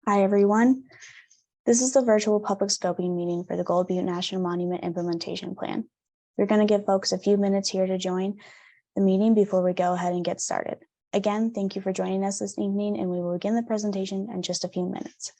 Hi, everyone. This is the virtual public scoping meeting for the Gold Butte National Monument Implementation Plan. We're going to give folks a few minutes here to join the meeting before we go ahead and get started. Again, thank you for joining us this evening, and we will begin the presentation in just a few minutes.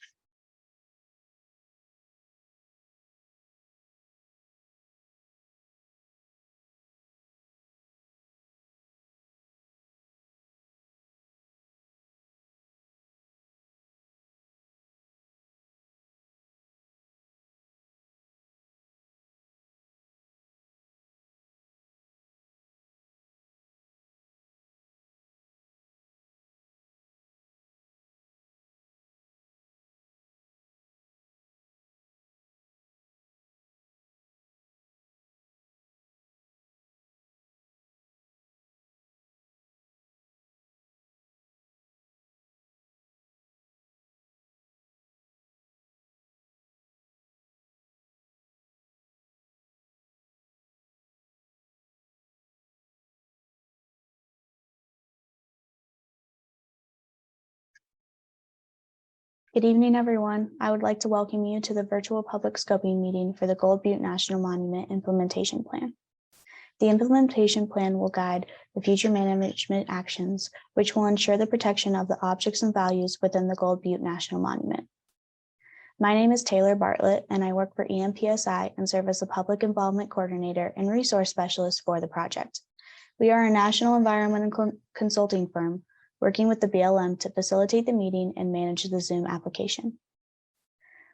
Good evening, everyone. I would like to welcome you to the virtual public scoping meeting for the Gold Butte National Monument Implementation Plan. The implementation plan will guide the future management actions, which will ensure the protection of the objects and values within the Gold Butte National Monument. My name is Taylor Bartlett, and I work for EMPSI and serve as the Public Involvement Coordinator and Resource Specialist for the project. We are a national environmental consulting firm working with the BLM to facilitate the meeting and manage the Zoom application.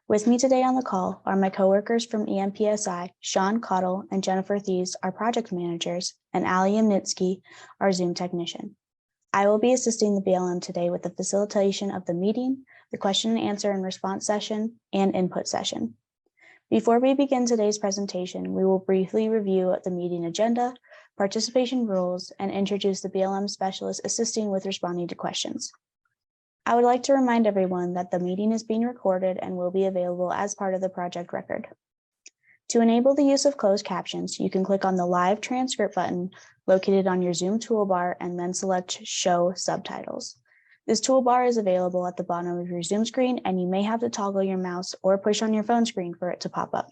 With me today on the call are my coworkers from EMPSI, Sean Cottle and Jennifer Thies, our project managers, and Ali Yamnitsky, our Zoom technician. I will be assisting the BLM today with the facilitation of the meeting, the question and answer and response session, and input session. Before we begin today's presentation, we will briefly review the meeting agenda, participation rules, and introduce the BLM specialist assisting with responding to questions. I would like to remind everyone that the meeting is being recorded and will be available as part of the project record. To enable the use of closed captions, you can click on the live transcript button located on your Zoom toolbar and then select Show Subtitles. This toolbar is available at the bottom of your Zoom screen, and you may have to toggle your mouse or push on your phone screen for it to pop up.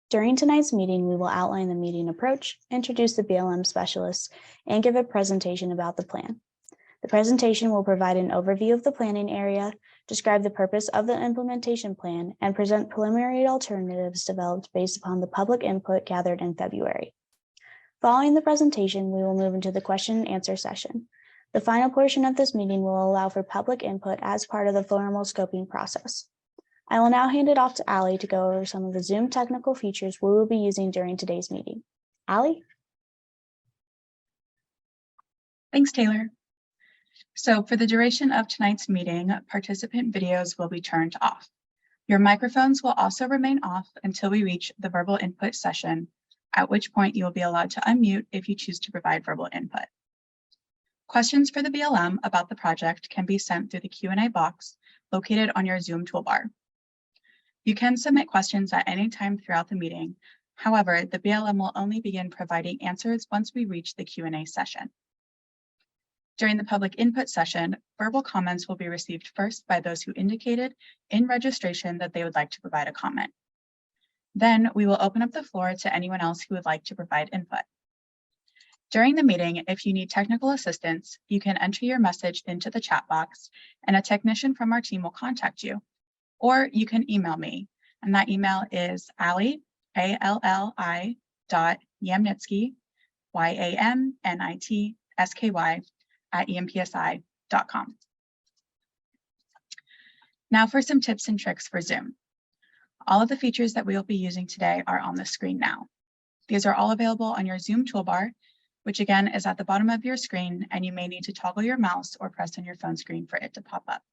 During tonight's meeting, we will outline the meeting approach, introduce the BLM specialists, and give a presentation about the plan. The presentation will provide an overview of the planning area, describe the purpose of the implementation plan, and present preliminary alternatives developed based upon the public input gathered in February. Following the presentation, we will move into the question and answer session. The final portion of this meeting will allow for public input as part of the formal scoping process. I will now hand it off to Ali to go over some of the Zoom technical features we will be using during today's meeting. Ali? Thanks, Taylor. So for the duration of tonight's meeting, participant videos will be turned off. Your microphones will also remain off until we reach the verbal input session, at which point you will be allowed to unmute if you choose to provide verbal input. Questions for the BLM about the project can be sent through the Q&A box located on your Zoom toolbar. You can submit questions at any time throughout the meeting. However, the BLM will only begin providing answers once we reach the Q&A session. During the public input session, verbal comments will be received first by those who indicated in registration that they would like to provide a comment. Then we will open up the floor to anyone else who would like to provide input. During the meeting, if you need technical assistance, you can enter your message into the chat box and a technician from our team will contact you. Or you can email me, and that email is Ali, A-L-L-I, .Yamnitsky, Y-A-M-N-I-T-S-K-Y, @empsi.com. Now for some tips and tricks for Zoom. All of the features that we will be using today are on the screen now. These are all available on your Zoom toolbar, which again is at the bottom of your screen, and you may need to toggle your mouse or press on your phone screen for it to pop up.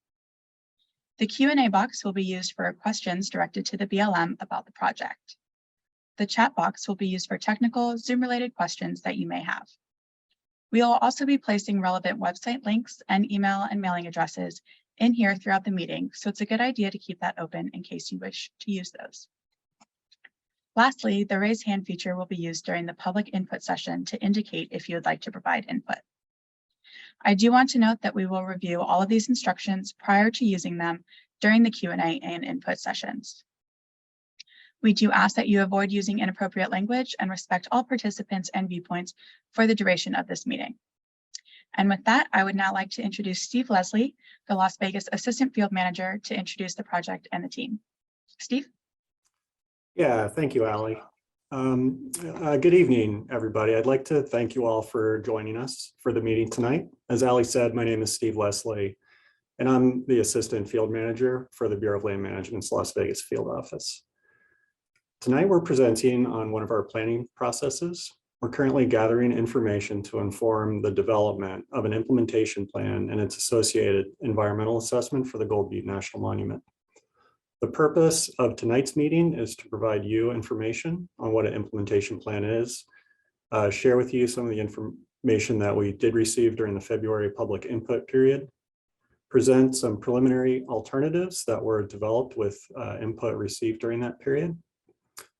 The Q&A box will be used for questions directed to the BLM about the project. The chat box will be used for technical Zoom-related questions that you may have. We will also be placing relevant website links and email and mailing addresses in here throughout the meeting, so it's a good idea to keep that open in case you wish to use those. Lastly, the raise hand feature will be used during the public input session to indicate if you would like to provide input. I do want to note that we will review all of these instructions prior to using them during the Q&A and input sessions. We do ask that you avoid using inappropriate language and respect all participants and viewpoints for the duration of this meeting. And with that, I would now like to introduce Steve Leslie, the Las Vegas Assistant Field Manager, to introduce the project and the team. Steve? Yeah, thank you, Allie. Good evening, everybody. I'd like to thank you all for joining us for the meeting tonight. As Allie said, my name is Steve Leslie, and I'm the Assistant Field Manager for the Bureau of Land Management's Las Vegas Field Office. Tonight, we're presenting on one of our planning processes. We're currently gathering information to inform the development of an implementation plan and its associated environmental assessment for the Gold Butte National Monument. The purpose of tonight's meeting is to provide you information on what an implementation plan is, share with you some of the information that we did receive during the February public input period, present some preliminary alternatives that were developed with input received during that period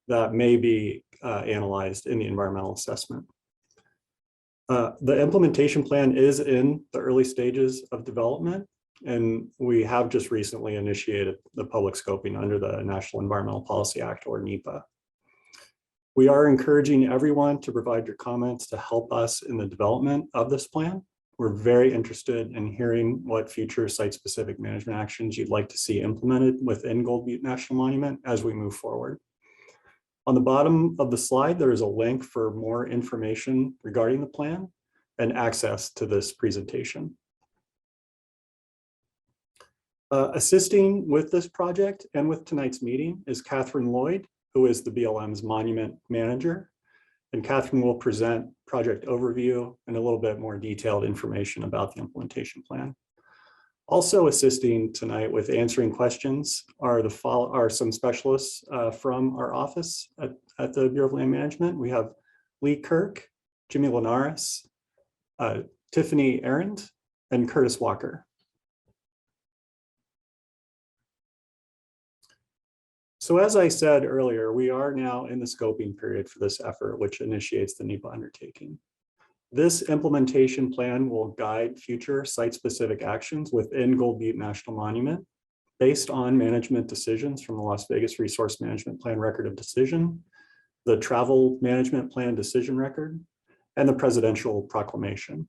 that may be analyzed in the environmental assessment. The implementation plan is in the early stages of development, and we have just recently initiated the public scoping under the National Environmental Policy Act, or NEPA. We are encouraging everyone to provide your comments to help us in the development of this plan. We're very interested in hearing what future site-specific management actions you'd like to see implemented within Gold Butte National Monument as we move forward. On the bottom of the slide, there is a link for more information regarding the plan and access to this presentation. Assisting with this project and with tonight's meeting is Catherine Lloyd, who is the BLM's Monument Manager. And Catherine will present project overview and a little bit more detailed information about the implementation plan. Also assisting tonight with answering questions are some specialists from our office at the Bureau of Land Management. We have Lee Kirk, Jimmy Linares, Tiffany Arend, and Curtis Walker. So as I said earlier, we are now in the scoping period for this effort, which initiates the NEPA undertaking. This implementation plan will guide future site-specific actions within Gold Butte National Monument based on management decisions from the Las Vegas Resource Management Plan Record of Decision, the Travel Management Plan Decision Record, and the Presidential Proclamation.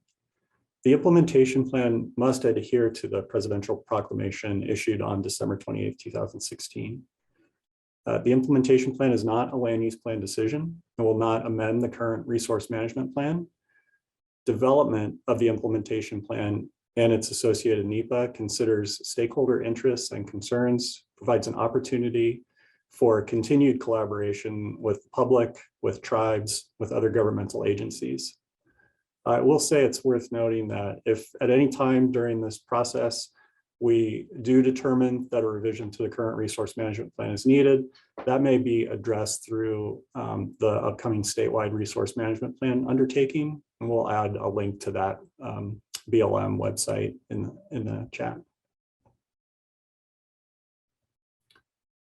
The implementation plan must adhere to the Presidential Proclamation issued on December 28, 2016. The implementation plan is not a land use plan decision and will not amend the current resource management plan. Development of the implementation plan and its associated NEPA considers stakeholder interests and concerns, provides an opportunity for continued collaboration with the public, with tribes, with other governmental agencies. I will say it's worth noting that if at any time during this process we do determine that a revision to the current resource management plan is needed, that may be addressed through the upcoming statewide resource management plan undertaking. And we'll add a link to that BLM website in the chat.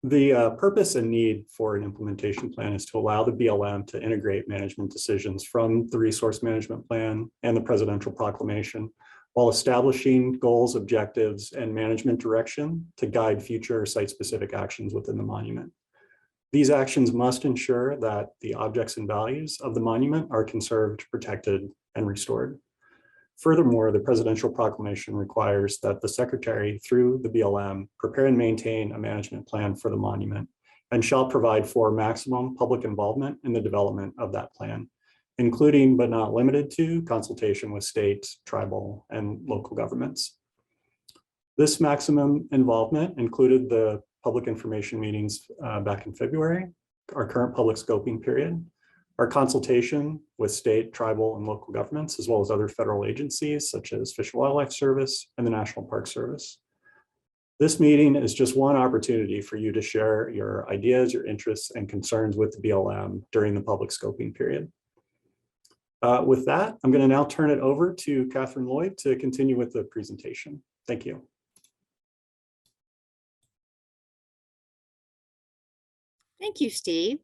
The purpose and need for an implementation plan is to allow the BLM to integrate management decisions from the resource management plan and the presidential proclamation, while establishing goals, objectives, and management direction to guide future site-specific actions within the monument. These actions must ensure that the objects and values of the monument are conserved, protected, and restored. Furthermore, the presidential proclamation requires that the secretary, through the BLM, prepare and maintain a management plan for the monument and shall provide for maximum public involvement in the development of that plan, including but not limited to consultation with state, tribal, and local governments. This maximum involvement included the public information meetings back in February, our current public scoping period, our consultation with state, tribal, and local governments, as well as other federal agencies such as Fish and Wildlife Service and the National Park Service. This meeting is just one opportunity for you to share your ideas, your interests, and concerns with the BLM during the public scoping period. With that, I'm going to now turn it over to Catherine Lloyd to continue with the presentation. Thank you. Thank you, Steve.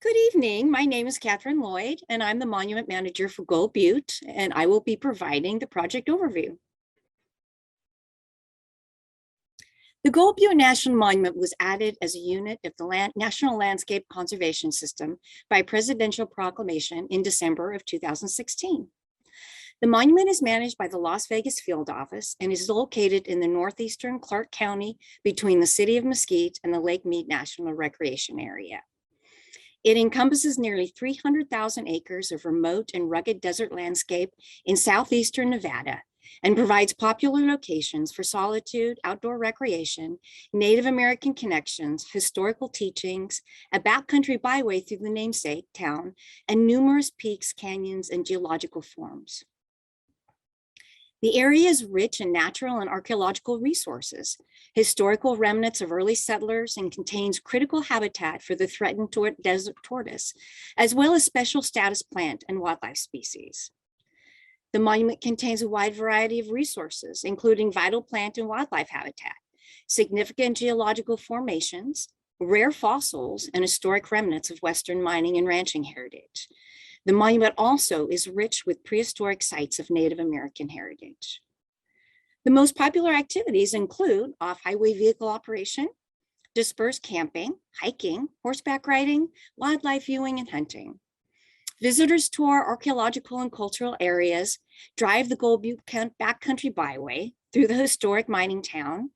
Good evening. My name is Catherine Lloyd, and I'm the Monument Manager for Gold Butte, and I will be providing the project overview. The Gold Butte National Monument was added as a unit of the National Landscape Conservation System by presidential proclamation in December of 2016. The monument is managed by the Las Vegas Field Office and is located in the northeastern Clark County between the city of Mesquite and the Lake Mead National Recreation Area. It encompasses nearly 300,000 acres of remote and rugged desert landscape in southeastern Nevada and provides popular locations for solitude, outdoor recreation, Native American connections, historical teachings, a backcountry byway through the namesake town, and numerous peaks, canyons, and geological forms. The area is rich in natural and archaeological resources, historical remnants of early settlers, and contains critical habitat for the threatened desert tortoise, as well as special status plant and wildlife species. The monument contains a wide variety of resources, including vital plant and wildlife habitat, significant geological formations, rare fossils, and historic remnants of Western mining and ranching heritage. The monument also is rich with prehistoric sites of Native American heritage. The most popular activities include off-highway vehicle operation, dispersed camping, hiking, horseback riding, wildlife viewing, and hunting. Visitors tour archaeological and cultural areas, drive the Gold Butte backcountry byway through the historic mining town,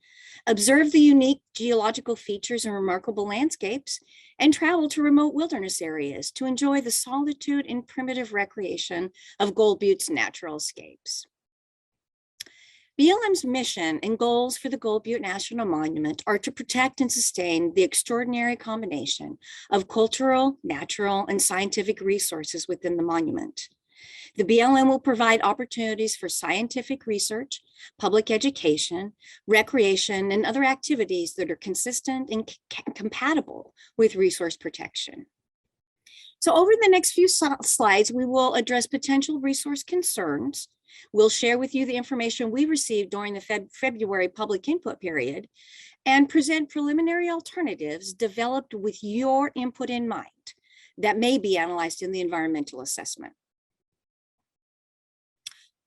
observe the unique geological features and remarkable landscapes, and travel to remote wilderness areas to enjoy the solitude and primitive recreation of Gold Butte's natural escapes. BLM's mission and goals for the Gold Butte National Monument are to protect and sustain the extraordinary combination of cultural, natural, and scientific resources within the monument. The BLM will provide opportunities for scientific research, public education, recreation, and other activities that are consistent and compatible with resource protection. So over the next few slides, we will address potential resource concerns. We'll share with you the information we received during the February public input period and present preliminary alternatives developed with your input in mind that may be analyzed in the environmental assessment.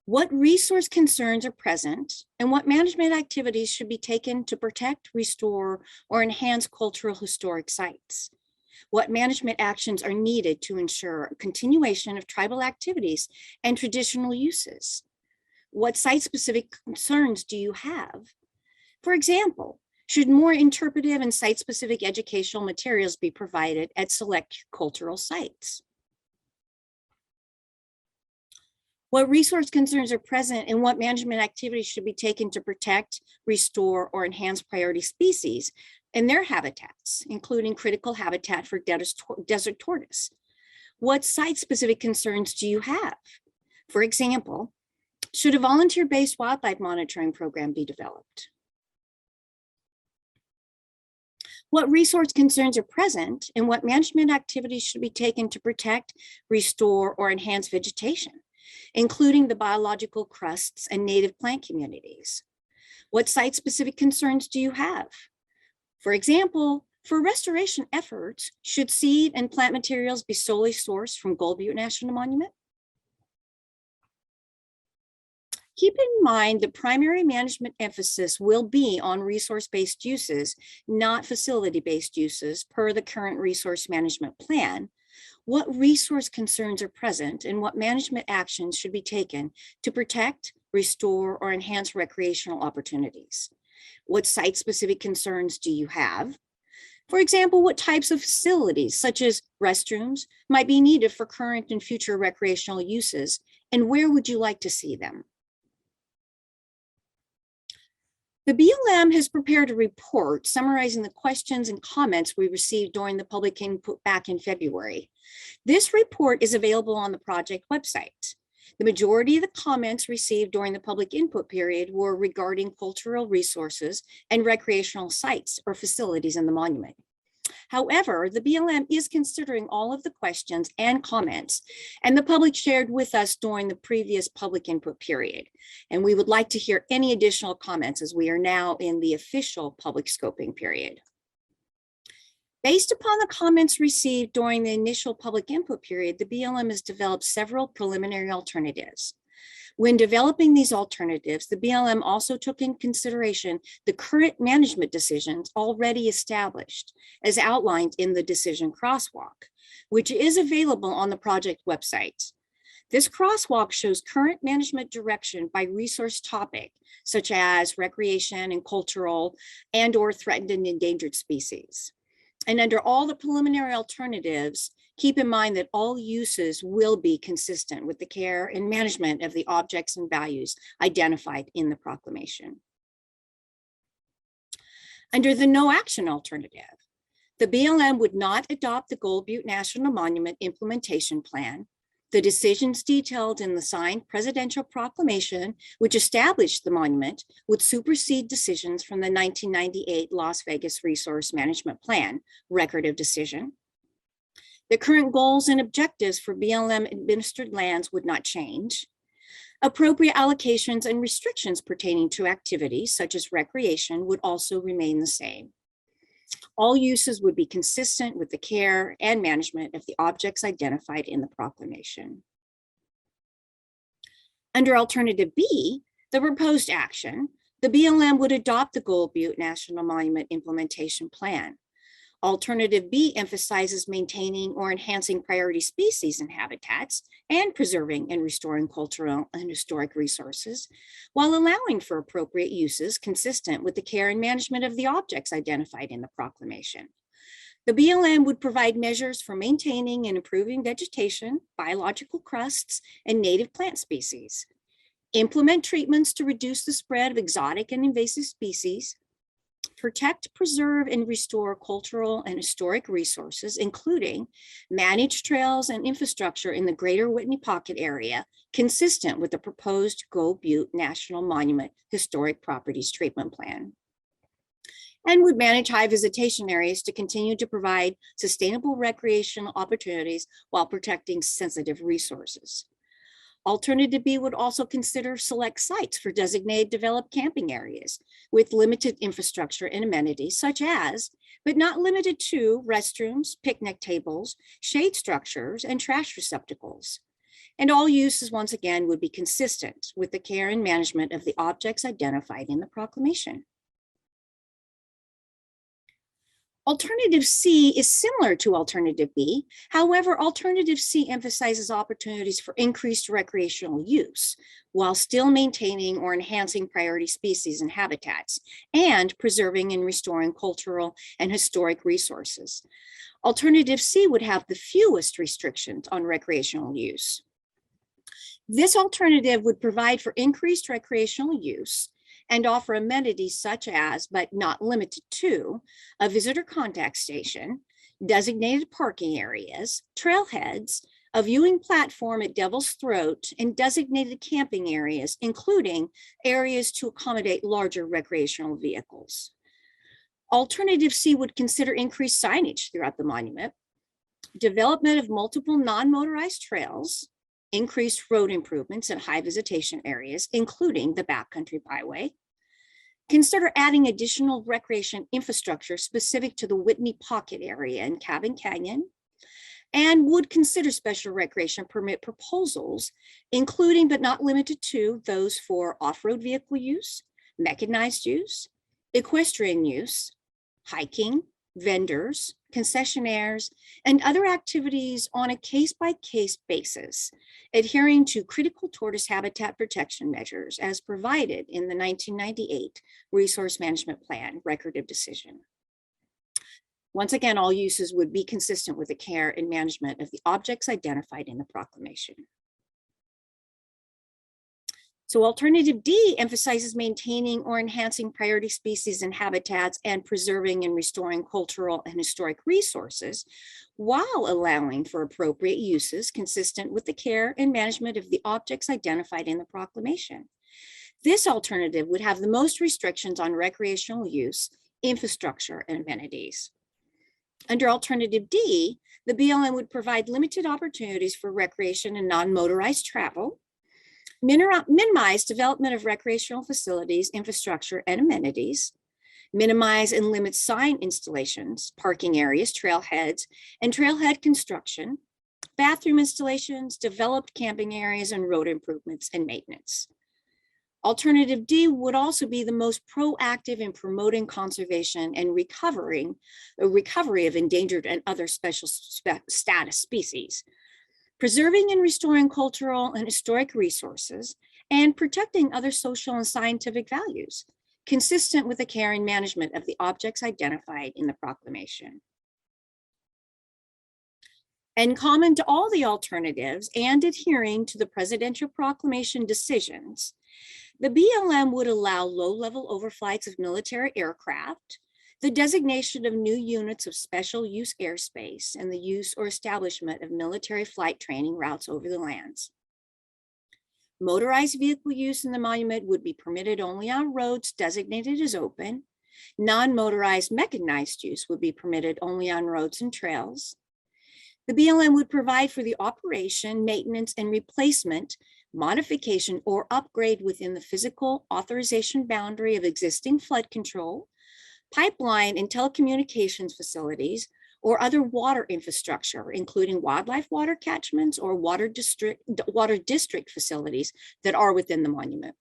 What resource concerns are present and what management activities should be taken to protect, restore, or enhance cultural historic sites? What management actions are needed to ensure continuation of tribal activities and traditional uses? What site-specific concerns do you have? For example, should more interpretive and site-specific educational materials be provided at select cultural sites? What resource concerns are present and what management activities should be taken to protect, restore, or enhance priority species and their habitats, including critical habitat for desert tortoise? What site-specific concerns do you have? For example, should a volunteer-based wildlife monitoring program be developed? What resource concerns are present and what management activities should be taken to protect, restore, or enhance vegetation, including the biological crusts and native plant communities? What site-specific concerns do you have? For example, for restoration efforts, should seed and plant materials be solely sourced from Gold Butte National Monument? Keep in mind the primary management emphasis will be on resource-based uses, not facility-based uses per the current resource management plan. What resource concerns are present and what management actions should be taken to protect, restore, or enhance recreational opportunities? What site-specific concerns do you have? For example, what types of facilities, such as restrooms, might be needed for current and future recreational uses, and where would you like to see them? The BLM has prepared a report summarizing the questions and comments we received during the public input back in February. This report is available on the project website. The majority of the comments received during the public input period were regarding cultural resources and recreational sites or facilities in the monument. However, the BLM is considering all of the questions and comments, and the public shared with us during the previous public input period. And we would like to hear any additional comments as we are now in the official public scoping period. Based upon the comments received during the initial public input period, the BLM has developed several preliminary alternatives. When developing these alternatives, the BLM also took in consideration the current management decisions already established, as outlined in the decision crosswalk, which is available on the project website. This crosswalk shows current management direction by resource topic, such as recreation and cultural and/or threatened and endangered species. And under all the preliminary alternatives, keep in mind that all uses will be consistent with the care and management of the objects and values identified in the proclamation. Under the no action alternative, the BLM would not adopt the Gold Butte National Monument Implementation Plan. The decisions detailed in the signed presidential proclamation, which established the monument, would supersede decisions from the 1998 Las Vegas Resource Management Plan, record of decision. The current goals and objectives for BLM administered lands would not change. Appropriate allocations and restrictions pertaining to activities such as recreation would also remain the same. All uses would be consistent with the care and management of the objects identified in the proclamation. Under Alternative B, the proposed action, the BLM would adopt the Gold Butte National Monument Implementation Plan. Alternative B emphasizes maintaining or enhancing priority species and habitats and preserving and restoring cultural and historic resources, while allowing for appropriate uses consistent with the care and management of the objects identified in the proclamation. The BLM would provide measures for maintaining and improving vegetation, biological crusts, and native plant species, implement treatments to reduce the spread of exotic and invasive species, protect, preserve, and restore cultural and historic resources, including manage trails and infrastructure in the greater Whitney Pocket area, consistent with the proposed Gold Butte National Monument Historic Properties Treatment Plan, and would manage high visitation areas to continue to provide sustainable recreational opportunities while protecting sensitive resources. Alternative B would also consider select sites for designated developed camping areas with limited infrastructure and amenities such as, but not limited to, restrooms, picnic tables, shade structures, and trash receptacles. And all uses, once again, would be consistent with the care and management of the objects identified in the proclamation. Alternative C is similar to Alternative B. However, Alternative C emphasizes opportunities for increased recreational use while still maintaining or enhancing priority species and habitats and preserving and restoring cultural and historic resources. Alternative C would have the fewest restrictions on recreational use. This alternative would provide for increased recreational use and offer amenities such as, but not limited to, a visitor contact station, designated parking areas, trailheads, a viewing platform at Devil's Throat, and designated camping areas, including areas to accommodate larger recreational vehicles. Alternative C would consider increased signage throughout the monument, development of multiple non-motorized trails, increased road improvements in high visitation areas, including the backcountry byway. Consider adding additional recreation infrastructure specific to the Whitney Pocket area and Cabin Canyon, and would consider special recreation permit proposals, including but not limited to those for off-road vehicle use, mechanized use, equestrian use, hiking, vendors, concessionaires, and other activities on a case-by-case basis, adhering to critical tortoise habitat protection measures as provided in the 1998 Resource Management Plan, record of decision. Once again, all uses would be consistent with the care and management of the objects identified in the proclamation. So Alternative D emphasizes maintaining or enhancing priority species and habitats and preserving and restoring cultural and historic resources while allowing for appropriate uses consistent with the care and management of the objects identified in the proclamation. This alternative would have the most restrictions on recreational use, infrastructure, and amenities. Under Alternative D, the BLM would provide limited opportunities for recreation and non-motorized travel, minimize development of recreational facilities, infrastructure, and amenities, minimize and limit sign installations, parking areas, trailheads, and trailhead construction, bathroom installations, developed camping areas, and road improvements and maintenance. Alternative D would also be the most proactive in promoting conservation and recovery of endangered and other special status species, preserving and restoring cultural and historic resources, and protecting other social and scientific values, consistent with the care and management of the objects identified in the proclamation. And common to all the alternatives and adhering to the presidential proclamation decisions, the BLM would allow low-level overflights of military aircraft, the designation of new units of special use airspace, and the use or establishment of military flight training routes over the lands. Motorized vehicle use in the monument would be permitted only on roads designated as open. Non-motorized mechanized use would be permitted only on roads and trails. The BLM would provide for the operation, maintenance, and replacement, modification, or upgrade within the physical authorization boundary of existing flood control, pipeline, and telecommunications facilities, or other water infrastructure, including wildlife water catchments or water district facilities that are within the monument.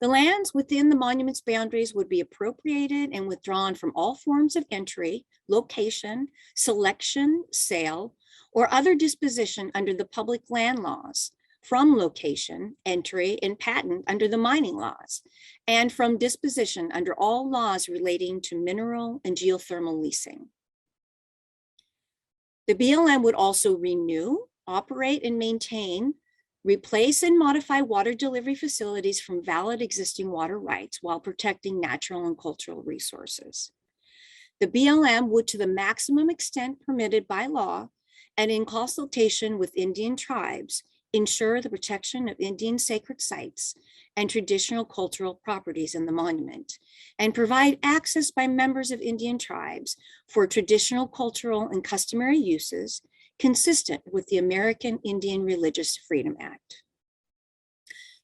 The lands within the monument's boundaries would be appropriated and withdrawn from all forms of entry, location, selection, sale, or other disposition under the public land laws, from location, entry, and patent under the mining laws, and from disposition under all laws relating to mineral and geothermal leasing. The BLM would also renew, operate, and maintain, replace and modify water delivery facilities from valid existing water rights while protecting natural and cultural resources. The BLM would, to the maximum extent permitted by law and in consultation with Indian tribes, ensure the protection of Indian sacred sites and traditional cultural properties in the monument, and provide access by members of Indian tribes for traditional, cultural, and customary uses consistent with the American Indian Religious Freedom Act.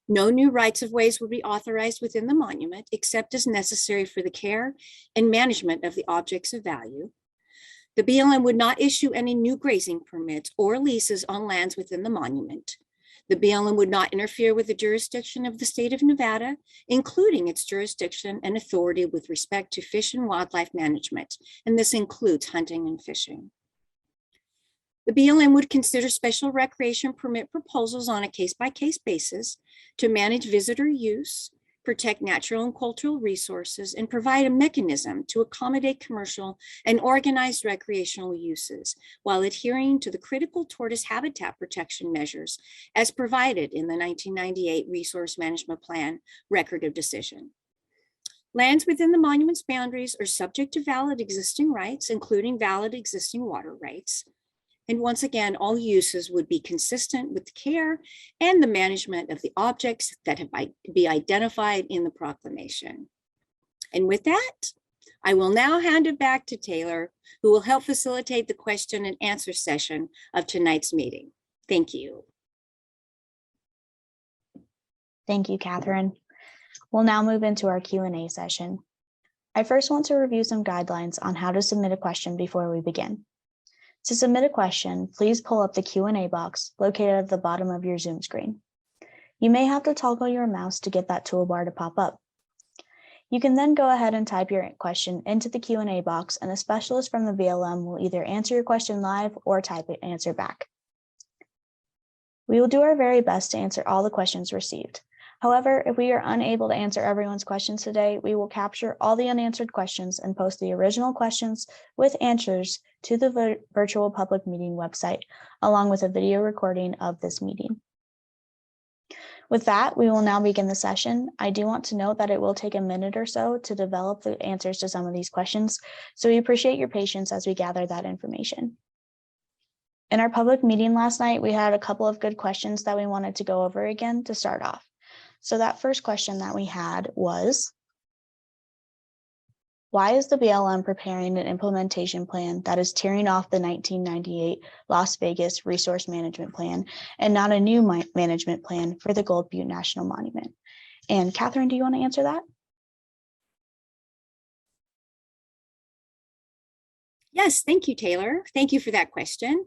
No new rights-of-ways would be authorized within the monument except as necessary for the care and management of the objects of value. The BLM would not issue any new grazing permits or leases on lands within the monument. The BLM would not interfere with the jurisdiction of the state of Nevada, including its jurisdiction and authority with respect to fish and wildlife management, and this includes hunting and fishing. The BLM would consider special recreation permit proposals on a case-by-case basis to manage visitor use, protect natural and cultural resources, and provide a mechanism to accommodate commercial and organized recreational uses while adhering to the critical tortoise habitat protection measures as provided in the 1998 Resource Management Plan Record of Decision. Lands within the monument's boundaries are subject to valid existing rights, including valid existing water rights. And once again, all uses would be consistent with the care and the management of the objects that have be identified in the proclamation. And with that, I will now hand it back to Taylor, who will help facilitate the question and answer session of tonight's meeting. Thank you. Thank you, Catherine. We'll now move into our Q&A session. I first want to review some guidelines on how to submit a question before we begin. To submit a question, please pull up the Q&A box located at the bottom of your Zoom screen. You may have to toggle your mouse to get that toolbar to pop up. You can then go ahead and type your question into the Q&A box, and a specialist from the BLM will either answer your question live or type an answer back. We will do our very best to answer all the questions received. However, if we are unable to answer everyone's questions today, we will capture all the unanswered questions and post the original questions with answers to the virtual public meeting website, along with a video recording of this meeting. With that, we will now begin the session. I do want to note that it will take a minute or so to develop the answers to some of these questions, so we appreciate your patience as we gather that information. In our public meeting last night, we had a couple of good questions that we wanted to go over again to start off. So that first question that we had was, why is the BLM preparing an implementation plan that is tearing off the 1998 Las Vegas Resource Management Plan and not a new management plan for the Gold Butte National Monument? And Catherine, do you want to answer that? Yes, thank you, Taylor. Thank you for that question.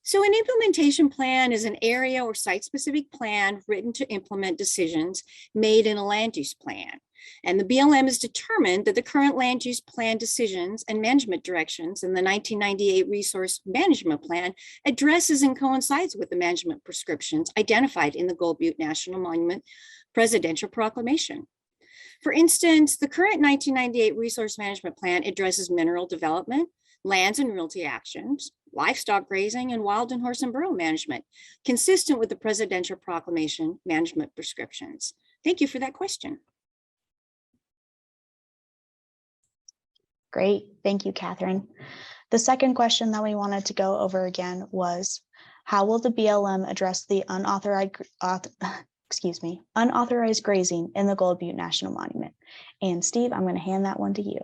So an implementation plan is an area or site-specific plan written to implement decisions made in a land use plan. And the BLM has determined that the current land use plan decisions and management directions in the 1998 Resource Management Plan addresses and coincides with the management prescriptions identified in the Gold Butte National Monument Presidential Proclamation. For instance, the current 1998 Resource Management Plan addresses mineral development, lands and realty actions, livestock grazing, and wild and horse and burrow management, consistent with the Presidential Proclamation management prescriptions. Thank you for that question. Great, thank you, Catherine. The second question that we wanted to go over again was, how will the BLM address the unauthorized grazing in the Gold Butte National Monument? And Steve, I'm going to hand that one to you.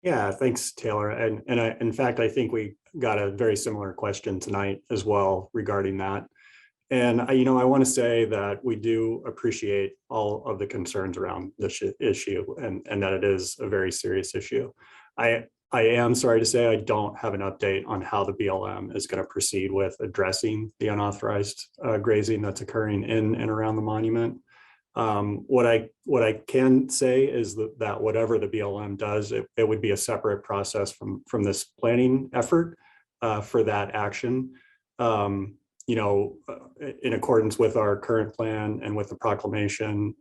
Yeah, thanks, Taylor. In fact, I think we got a very similar question tonight as well regarding that. And I want to say that we do appreciate all of the concerns around this issue and that it is a very serious issue. I am sorry to say I don't have an update on how the BLM is going to proceed with addressing the unauthorized grazing that's occurring in and around the monument. What I can say is that whatever the BLM does, it would be a separate process from this planning effort for that action. In accordance with our current plan and with the proclamation,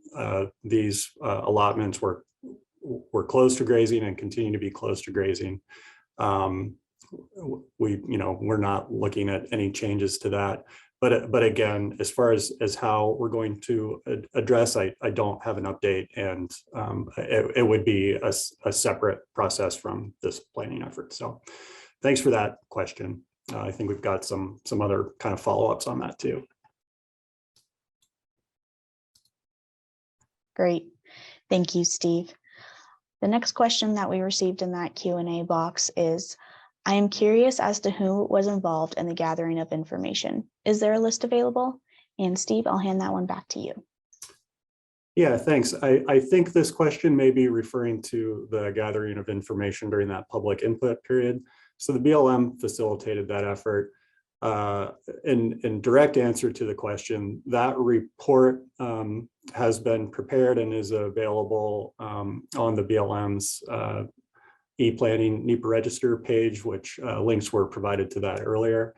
these allotments were close to grazing and continue to be close to grazing. We're not looking at any changes to that. But again, as far as how we're going to address, I don't have an update, and it would be a separate process from this planning effort. So thanks for that question. I think we've got some other kind of follow-ups on that too. Great, thank you, Steve. The next question that we received in that Q&A box is, I am curious as to who was involved in the gathering of information. Is there a list available? And Steve, I'll hand that one back to you. Yeah, thanks. I think this question may be referring to the gathering of information during that public input period. So the BLM facilitated that effort. In direct answer to the question, that report has been prepared and is available on the BLM's e-planning NEPA register page, which links were provided to that earlier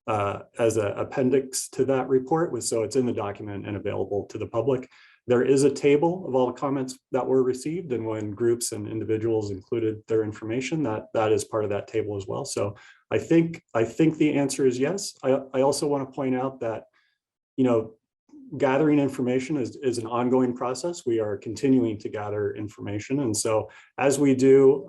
as an appendix to that report. So it's in the document and available to the public. There is a table of all the comments that were received, and when groups and individuals included their information, that is part of that table as well. So I think the answer is yes. I also want to point out that, gathering information is an ongoing process. We are continuing to gather information. And so as we do,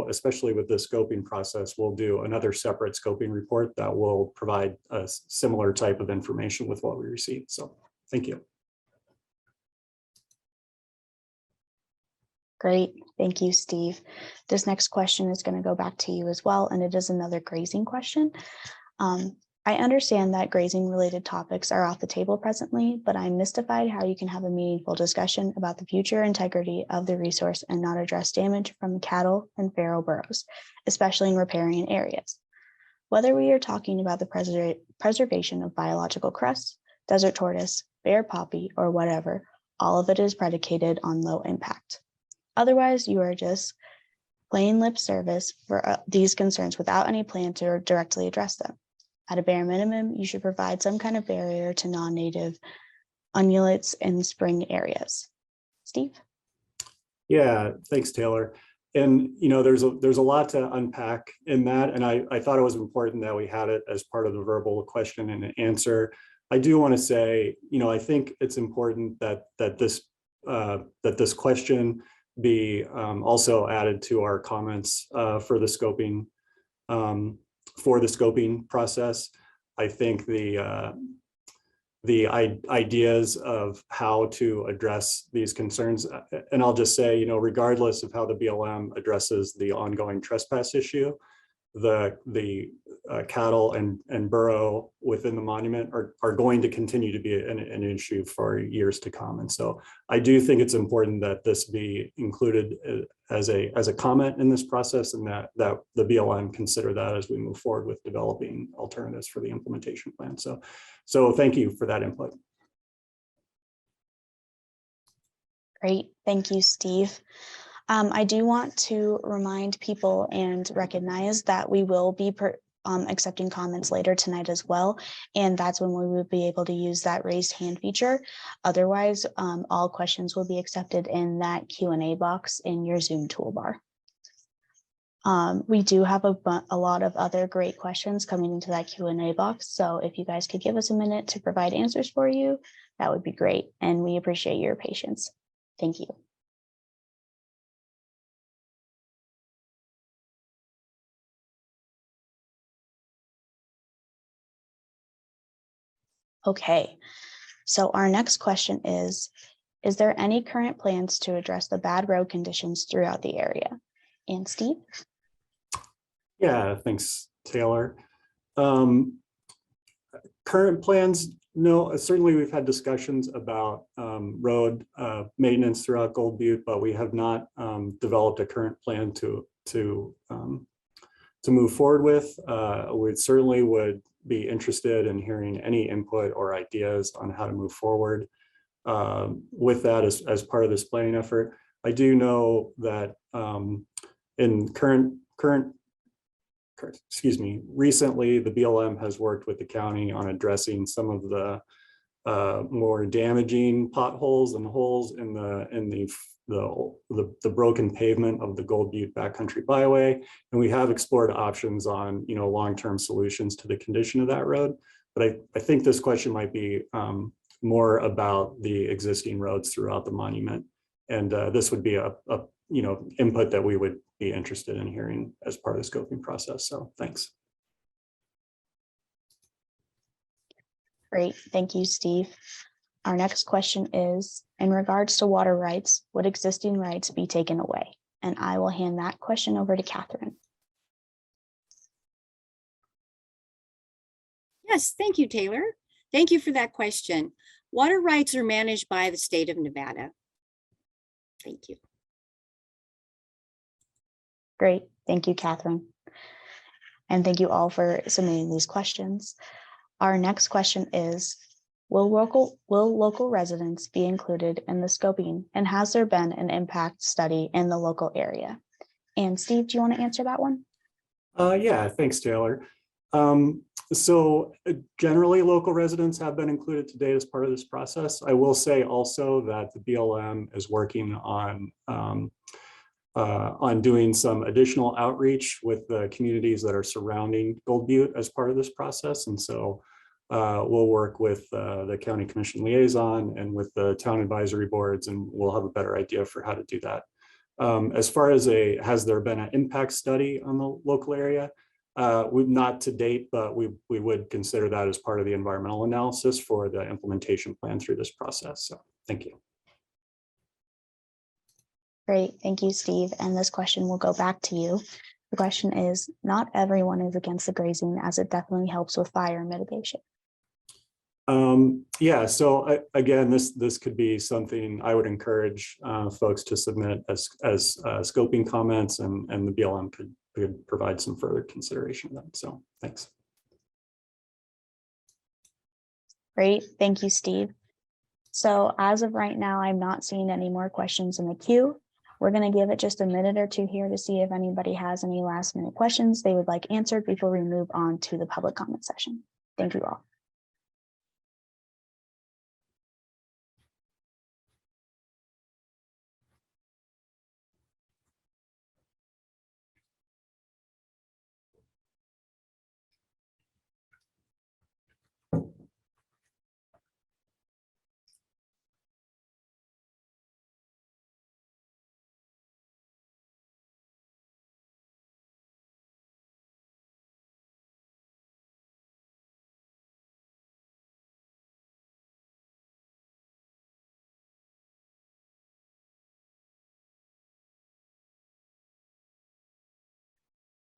especially with the scoping process, we'll do another separate scoping report that will provide a similar type of information with what we received. So thank you. Great, thank you, Steve. This next question is going to go back to you as well, and it is another grazing question. I understand that grazing related topics are off the table presently, but I'm mystified how you can have a meaningful discussion about the future integrity of the resource and not address damage from cattle and feral burrows, especially in riparian areas. Whether we are talking about the preservation of biological crusts, desert tortoise, bear poppy, or whatever, all of it is predicated on low impact. Otherwise, you are just plain lip service for these concerns without any plan to directly address them. At a bare minimum, you should provide some kind of barrier to non-native ungulates in spring areas. Steve? Yeah, thanks, Taylor. And there's a lot to unpack in that, and I thought it was important that we had it as part of the verbal question and answer. I do want to say, I think it's important that this question be also added to our comments for the scoping process. I think the ideas of how to address these concerns, and I'll just say, regardless of how the BLM addresses the ongoing trespass issue, the cattle and burrow within the monument are going to continue to be an issue for years to come. And so I do think it's important that this be included as a comment in this process, and that the BLM consider that as we move forward with developing alternatives for the implementation plan. So thank you for that input. Great, thank you, Steve. I do want to remind people and recognize that we will be accepting comments later tonight as well. And that's when we will be able to use that raised hand feature. Otherwise, all questions will be accepted in that Q&A box in your Zoom toolbar. We do have a lot of other great questions coming into that Q&A box. So if you guys could give us a minute to provide answers for you, that would be great. And we appreciate your patience. Thank you. Okay, so our next question is there any current plans to address the bad road conditions throughout the area? And Steve? Yeah, thanks, Taylor. Current plans, no, certainly we've had discussions about road maintenance throughout Gold Butte, but we have not developed a current plan to move forward with. We certainly would be interested in hearing any input or ideas on how to move forward with that as part of this planning effort. I do know that recently the BLM has worked with the county on addressing some of the more damaging potholes and holes in the broken pavement of the Gold Butte Backcountry Byway, and we have explored options on long-term solutions to the condition of that road. But I think this question might be more about the existing roads throughout the monument, and this would be a input that we would be interested in hearing as part of the scoping process. So thanks. Great, thank you, Steve. Our next question is, in regards to water rights, would existing rights be taken away? And I will hand that question over to Catherine. Yes, thank you, Taylor. Thank you for that question. Water rights are managed by the state of Nevada. Thank you. Great, thank you, Catherine. And thank you all for submitting these questions. Our next question is, will local residents be included in the scoping, and has there been an impact study in the local area? And Steve, do you want to answer that one? Yeah, thanks, Taylor. So generally, local residents have been included to date as part of this process. I will say also that the BLM is working on doing some additional outreach with the communities that are surrounding Gold Butte as part of this process. And so we'll work with the county commission liaison and with the town advisory boards, and we'll have a better idea for how to do that. As far as has there been an impact study on the local area? We've not to date, but we would consider that as part of the environmental analysis for the implementation plan through this process. So thank you. Great, thank you, Steve. And this question will go back to you. The question is, not everyone is against the grazing, as it definitely helps with fire mitigation. Yeah, so again, this could be something I would encourage folks to submit as scoping comments, and the BLM could provide some further consideration of that. So thanks. Great, thank you, Steve. So as of right now, I'm not seeing any more questions in the queue. We're going to give it just a minute or two here to see if anybody has any last minute questions they would like answered before we move on to the public comment session. Thank you all.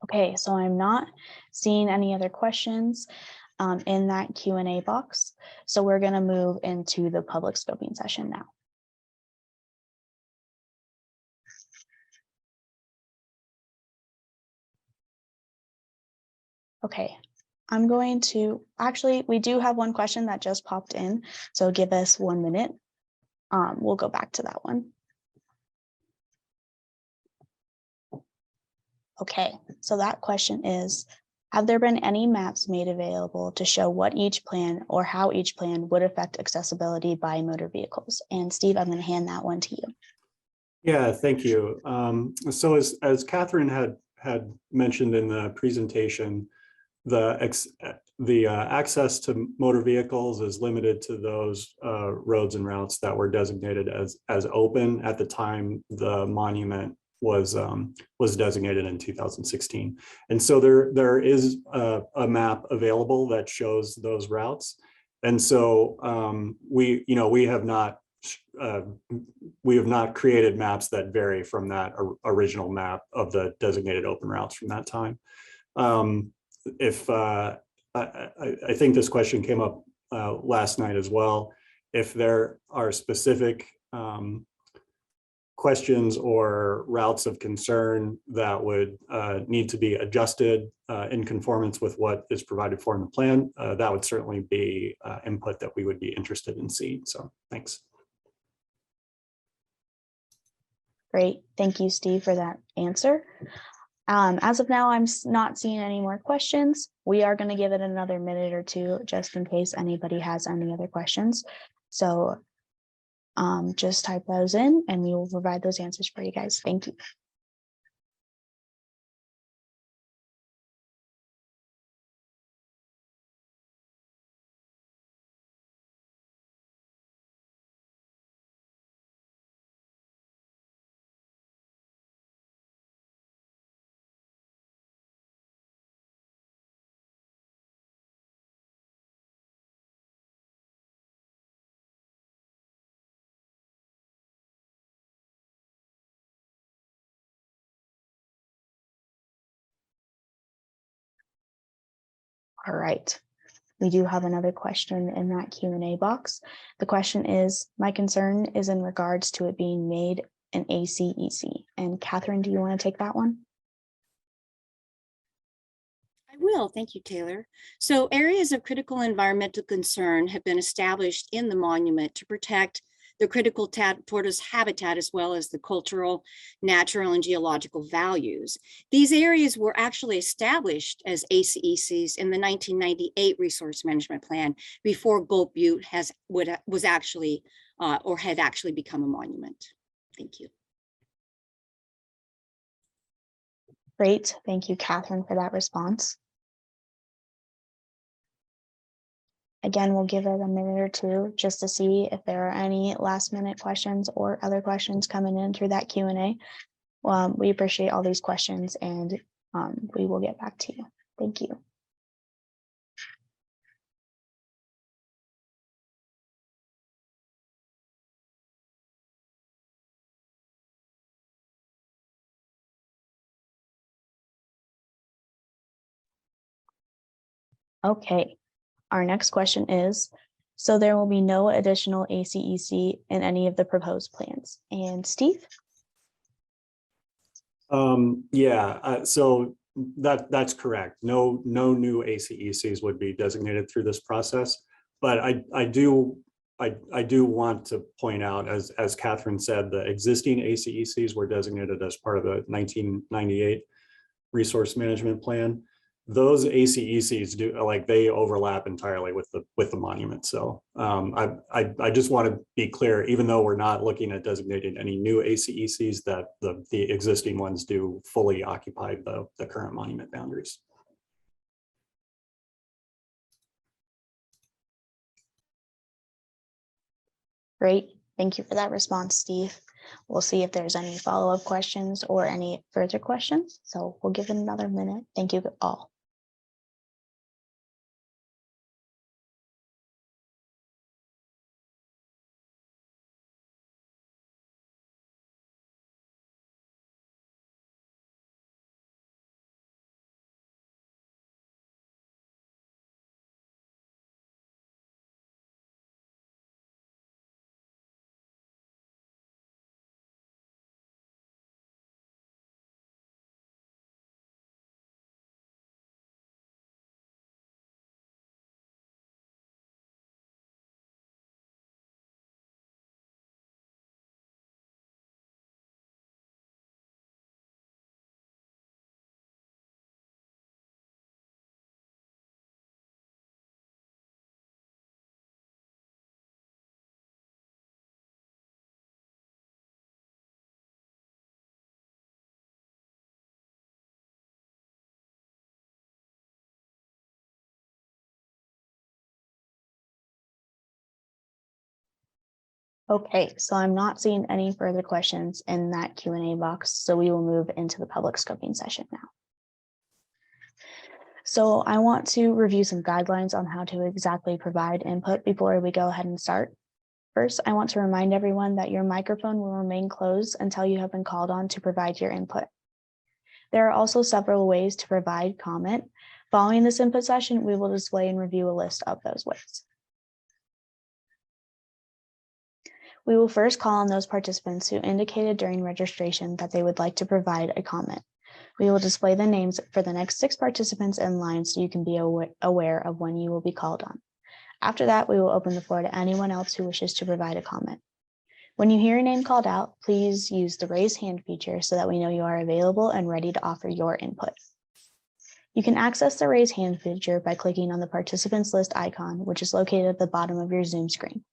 Okay, so I'm not seeing any other questions in that Q&A box. So we're going to move into the public scoping session now. Okay, I'm going to, actually, we do have one question that just popped in, so give us 1 minute. We'll go back to that one. Okay, so that question is, have there been any maps made available to show what each plan or how each plan would affect accessibility by motor vehicles? And Steve, I'm going to hand that one to you. Yeah, thank you. So as Catherine had mentioned in the presentation, the access to motor vehicles is limited to those roads and routes that were designated as open at the time the monument was designated in 2016. And so there is a map available that shows those routes. And so we have not created maps that vary from that original map of the designated open routes from that time. I think this question came up last night as well. If there are specific questions or routes of concern that would need to be adjusted in conformance with what is provided for in the plan, that would certainly be input that we would be interested in seeing. So thanks. Great, thank you, Steve, for that answer. As of now, I'm not seeing any more questions. We are going to give it another minute or two just in case anybody has any other questions. So just type those in and we will provide those answers for you guys. Thank you. All right. We do have another question in that Q&A box. The question is, my concern is in regards to it being made an ACEC. And Catherine, do you want to take that one? I will, thank you, Taylor. So areas of critical environmental concern have been established in the monument to protect the critical tortoise habitat as well as the cultural, natural, and geological values. These areas were actually established as ACECs in the 1998 Resource Management Plan before Gold Butte was actually or had actually become a monument. Thank you. Great, thank you, Catherine, for that response. Again, we'll give it a minute or two just to see if there are any last minute questions or other questions coming in through that Q&A. We appreciate all these questions and we will get back to you. Thank you. Okay, our next question is, so there will be no additional ACEC in any of the proposed plans. And Steve? So that's correct. No new ACECs would be designated through this process. But I do want to point out, as Catherine said, the existing ACECs were designated as part of the 1998 Resource Management Plan. Those ACECs they overlap entirely with the monument. So I just want to be clear, even though we're not looking at designating any new ACECs, that the existing ones do fully occupy the current monument boundaries. Great, thank you for that response, Steve. We'll see if there's any follow-up questions or any further questions. So we'll give it another minute. Thank you all. Okay, so I'm not seeing any further questions in that Q&A box, so we will move into the public scoping session now. So I want to review some guidelines on how to exactly provide input before we go ahead and start. First, I want to remind everyone that your microphone will remain closed until you have been called on to provide your input. There are also several ways to provide comment. Following this input session, we will display and review a list of those ways. We will first call on those participants who indicated during registration that they would like to provide a comment. We will display the names for the next 6 participants in line so you can be aware of when you will be called on. After that, we will open the floor to anyone else who wishes to provide a comment. When you hear your name called out, please use the raise hand feature so that we know you are available and ready to offer your input. You can access the raise hand feature by clicking on the participants list icon, which is located at the bottom of your Zoom screen.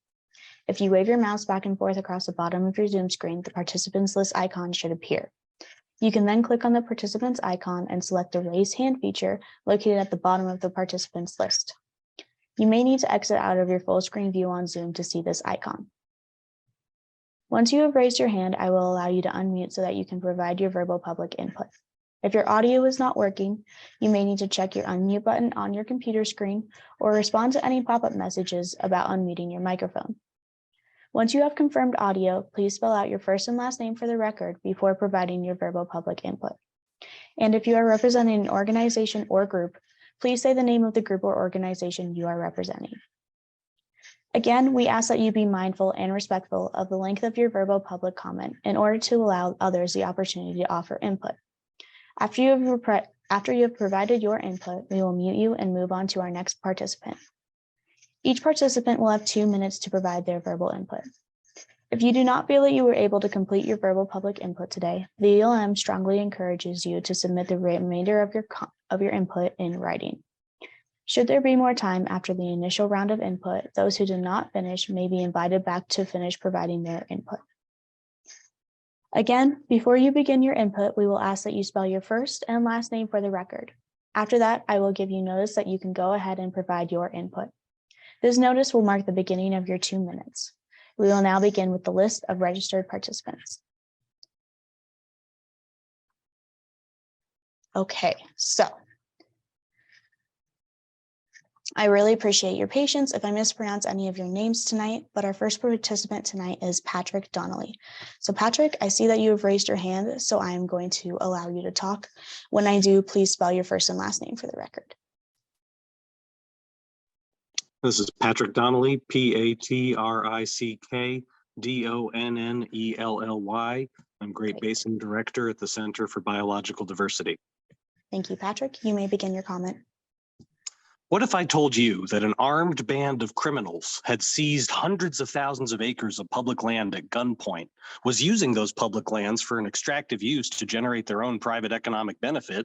If you wave your mouse back and forth across the bottom of your Zoom screen, the participants list icon should appear. You can then click on the participants icon and select the raise hand feature located at the bottom of the participants list. You may need to exit out of your full screen view on Zoom to see this icon. Once you have raised your hand, I will allow you to unmute so that you can provide your verbal public input. If your audio is not working, you may need to check your unmute button on your computer screen or respond to any pop-up messages about unmuting your microphone. Once you have confirmed audio, please spell out your first and last name for the record before providing your verbal public input. And if you are representing an organization or group, please say the name of the group or organization you are representing. Again, we ask that you be mindful and respectful of the length of your verbal public comment in order to allow others the opportunity to offer input. After you have provided your input, we will mute you and move on to our next participant. Each participant will have 2 minutes to provide their verbal input. If you do not feel that you were able to complete your verbal public input today, the ELM strongly encourages you to submit the remainder of your input in writing. Should there be more time after the initial round of input, those who did not finish may be invited back to finish providing their input. Again, before you begin your input, we will ask that you spell your first and last name for the record. After that, I will give you notice that you can go ahead and provide your input. This notice will mark the beginning of your 2 minutes. We will now begin with the list of registered participants. Okay, so I really appreciate your patience if I mispronounce any of your names tonight, but our first participant tonight is Patrick Donnelly. So Patrick, I see that you have raised your hand, so I am going to allow you to talk. When I do, please spell your first and last name for the record. This is Patrick Donnelly, PatrickDonnelly. I'm Great Basin Director at the Center for Biological Diversity. Thank you, Patrick. You may begin your comment. What if I told you that an armed band of criminals had seized hundreds of thousands of acres of public land at gunpoint, was using those public lands for an extractive use to generate their own private economic benefit,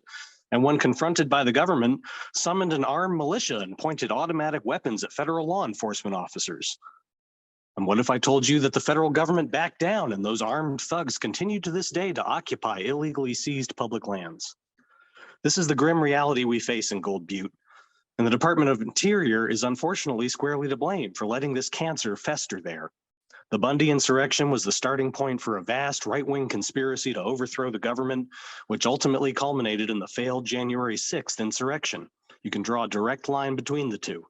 and when confronted by the government, summoned an armed militia and pointed automatic weapons at federal law enforcement officers? And what if I told you that the federal government backed down and those armed thugs continue to this day to occupy illegally seized public lands? This is the grim reality we face in Gold Butte, and the Department of Interior is unfortunately squarely to blame for letting this cancer fester there. The Bundy insurrection was the starting point for a vast right-wing conspiracy to overthrow the government, which ultimately culminated in the failed January 6th insurrection. You can draw a direct line between the two.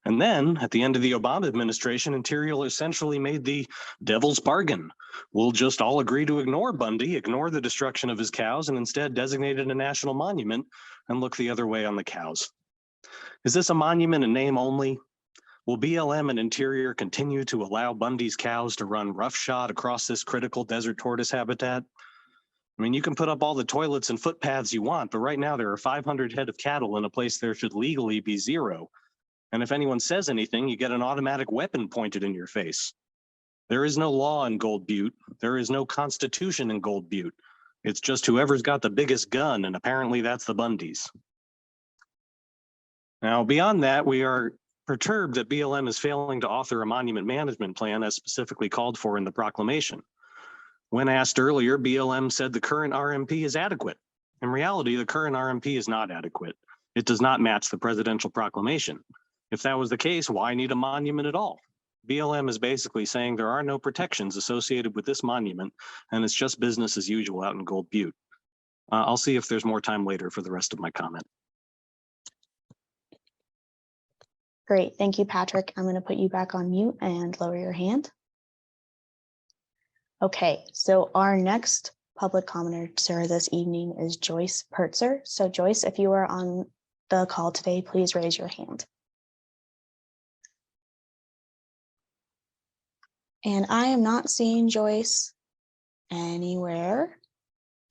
And then, at the end of the Obama administration, Interior essentially made the devil's bargain. We'll just all agree to ignore Bundy, ignore the destruction of his cows, and instead designate it a national monument and look the other way on the cows. Is this a monument in name only? Will BLM and Interior continue to allow Bundy's cows to run roughshod across this critical desert tortoise habitat? I mean, you can put up all the toilets and footpaths you want, but right now there are 500 head of cattle in a place there should legally be 0. And if anyone says anything, you get an automatic weapon pointed in your face. There is no law in Gold Butte. There is no constitution in Gold Butte. It's just whoever's got the biggest gun, and apparently that's the Bundys. Now, beyond that, we are perturbed that BLM is failing to author a monument management plan as specifically called for in the proclamation. When asked earlier, BLM said the current RMP is adequate. In reality, the current RMP is not adequate. It does not match the presidential proclamation. If that was the case, why need a monument at all? BLM is basically saying there are no protections associated with this monument, and it's just business as usual out in Gold Butte. I'll see if there's more time later for the rest of my comment. Great, thank you, Patrick. I'm going to put you back on mute and lower your hand. Okay, so our next public commenter this evening is Joyce Pertzer. So Joyce, if you are on the call today, please raise your hand. And I am not seeing Joyce anywhere.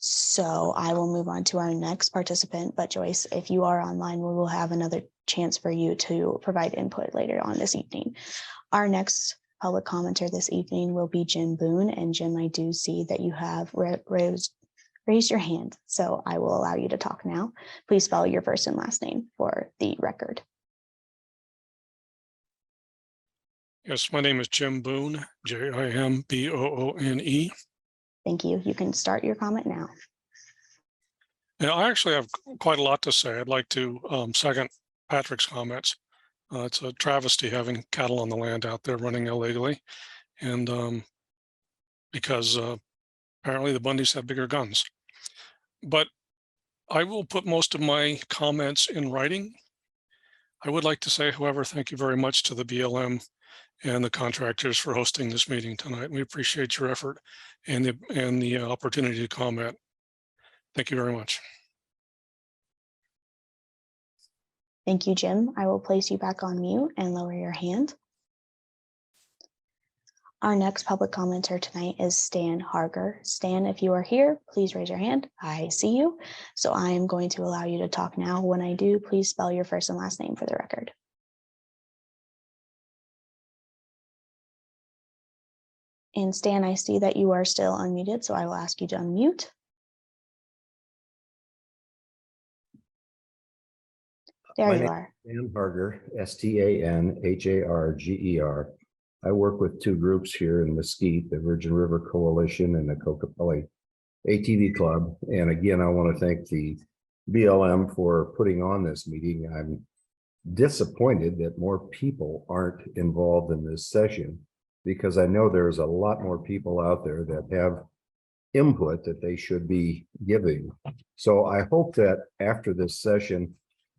So I will move on to our next participant. But Joyce, if you are online, we will have another chance for you to provide input later on this evening. Our next public commenter this evening will be Jim Boone. And Jim, I do see that you have raised your hand. So I will allow you to talk now. Please spell your first and last name for the record. Yes, my name is Jim Boone, Jimboone. Thank you. You can start your comment now. Now, I actually have quite a lot to say. I'd like to second Patrick's comments. It's a travesty having cattle on the land out there running illegally. And because apparently the Bundys have bigger guns. But I will put most of my comments in writing. I would like to say, however, thank you very much to the BLM and the contractors for hosting this meeting tonight. We appreciate your effort and the opportunity to comment. Thank you very much. Thank you, Jim. I will place you back on mute and lower your hand. Our next public commenter tonight is Stan Harger. Stan, if you are here, please raise your hand. I see you. So I am going to allow you to talk now. When I do, please spell your first and last name for the record. And Stan, I see that you are still unmuted, so I will ask you to unmute. There you are. Stan Harger, Stanharger. I work with two groups here in Mesquite, the Virgin River Coalition and the Kokopelli ATV Club. And again, I want to thank the BLM for putting on this meeting. I'm disappointed that more people aren't involved in this session, because I know there's a lot more people out there that have input that they should be giving. So I hope that after this session,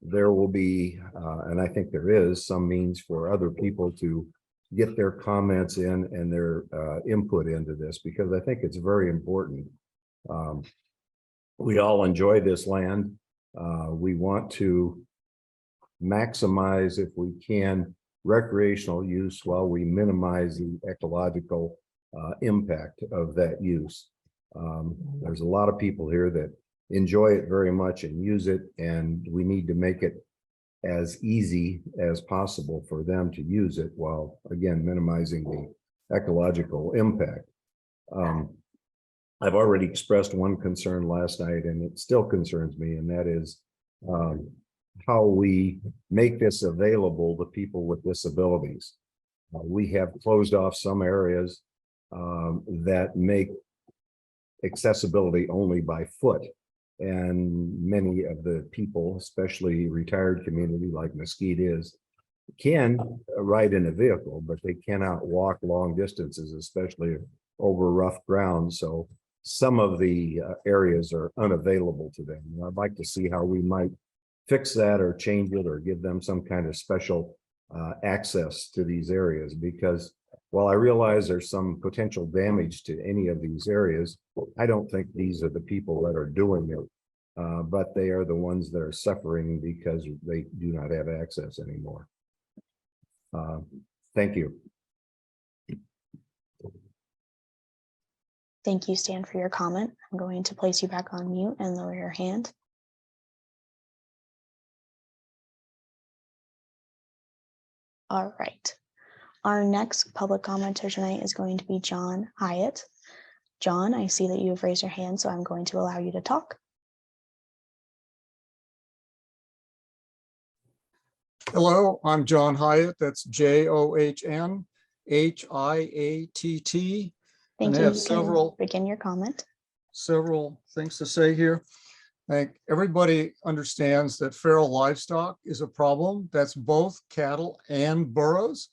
there will be, and I think there is, some means for other people to get their comments in and their input into this, because I think it's very important. We all enjoy this land. We want to maximize, if we can, recreational use while we minimize the ecological impact of that use. There's a lot of people here that enjoy it very much and use it, and we need to make it as easy as possible for them to use it while, again, minimizing the ecological impact. I've already expressed one concern last night, and it still concerns me, and that is how we make this available to people with disabilities. We have closed off some areas that make accessibility only by foot. And many of the people, especially retired community like Mesquite is, can ride in a vehicle, but they cannot walk long distances, especially over rough ground. So some of the areas are unavailable to them. And I'd like to see how we might fix that or change it or give them some kind of special access to these areas, because while I realize there's some potential damage to any of these areas, I don't think these are the people that are doing it, but they are the ones that are suffering because they do not have access anymore. Thank you. Thank you, Stan, for your comment. I'm going to place you back on mute and lower your hand. All right. Our next public commenter tonight is going to be John Hyatt. John, I see that you have raised your hand, so I'm going to allow you to talk. Hello, I'm John Hyatt. That's JOHN HIATT. Thank And I you. have You can begin your comment. several things to say here. I think everybody understands that feral livestock is a problem. That's both cattle and burros.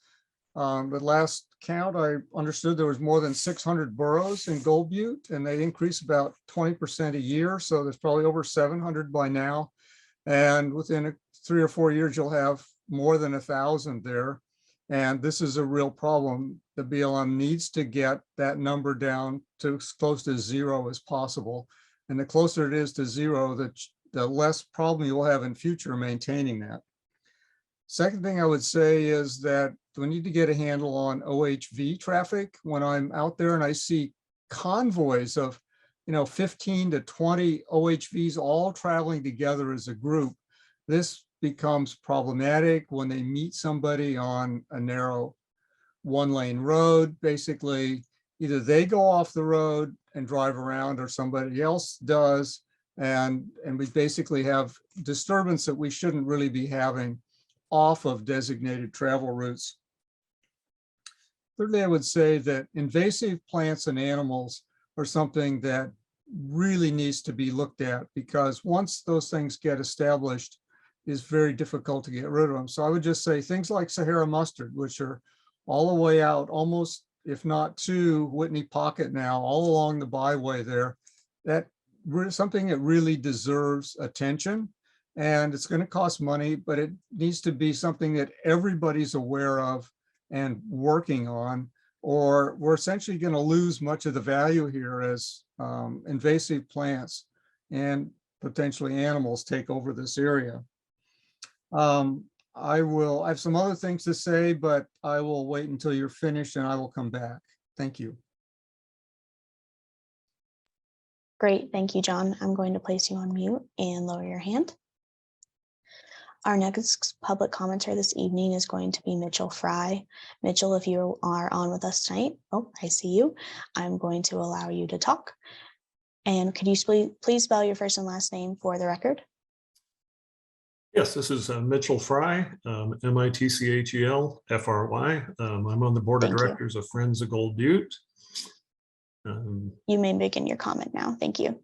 The last count, I understood there was more than 600 boroughs in Gold Butte, and they increase about 20% a year. So there's probably over 700 by now. And within 3 or 4 years, you'll have more than 1,000 there. And this is a real problem. The BLM needs to get that number down to as close to 0 as possible. And the closer it is to 0, the less problem you'll have in future maintaining that. Second thing I would say is that we need to get a handle on OHV traffic. When I'm out there and I see convoys of 15 to 20 OHVs all traveling together as a group, this becomes problematic when they meet somebody on a narrow one-lane road. Basically, either they go off the road and drive around or somebody else does. And we basically have disturbance that we shouldn't really be having off of designated travel routes. Thirdly, I would say that invasive plants and animals are something that really needs to be looked at, because once those things get established, it's very difficult to get rid of them. So I would just say things like Sahara mustard, which are all the way out, almost, if not to Whitney Pocket now, all along the byway there, that something that really deserves attention. And it's going to cost money, but it needs to be something that everybody's aware of and working on, or we're essentially going to lose much of the value here as invasive plants and potentially animals take over this area. I have some other things to say, but I will wait until you're finished and I will come back. Thank you. Great, thank you, John. I'm going to place you on mute and lower your hand. Our next public commenter this evening is going to be Mitchell Fry. Mitchell, if you are on with us tonight, oh, I see you. I'm going to allow you to talk. And could you please spell your first and last name for the record? Yes, this is Mitchell Fry, M-I-T-C-H-E-L-F-R-Y. I'm on the board of directors of Friends of Gold Butte. You may begin your comment now. Thank you.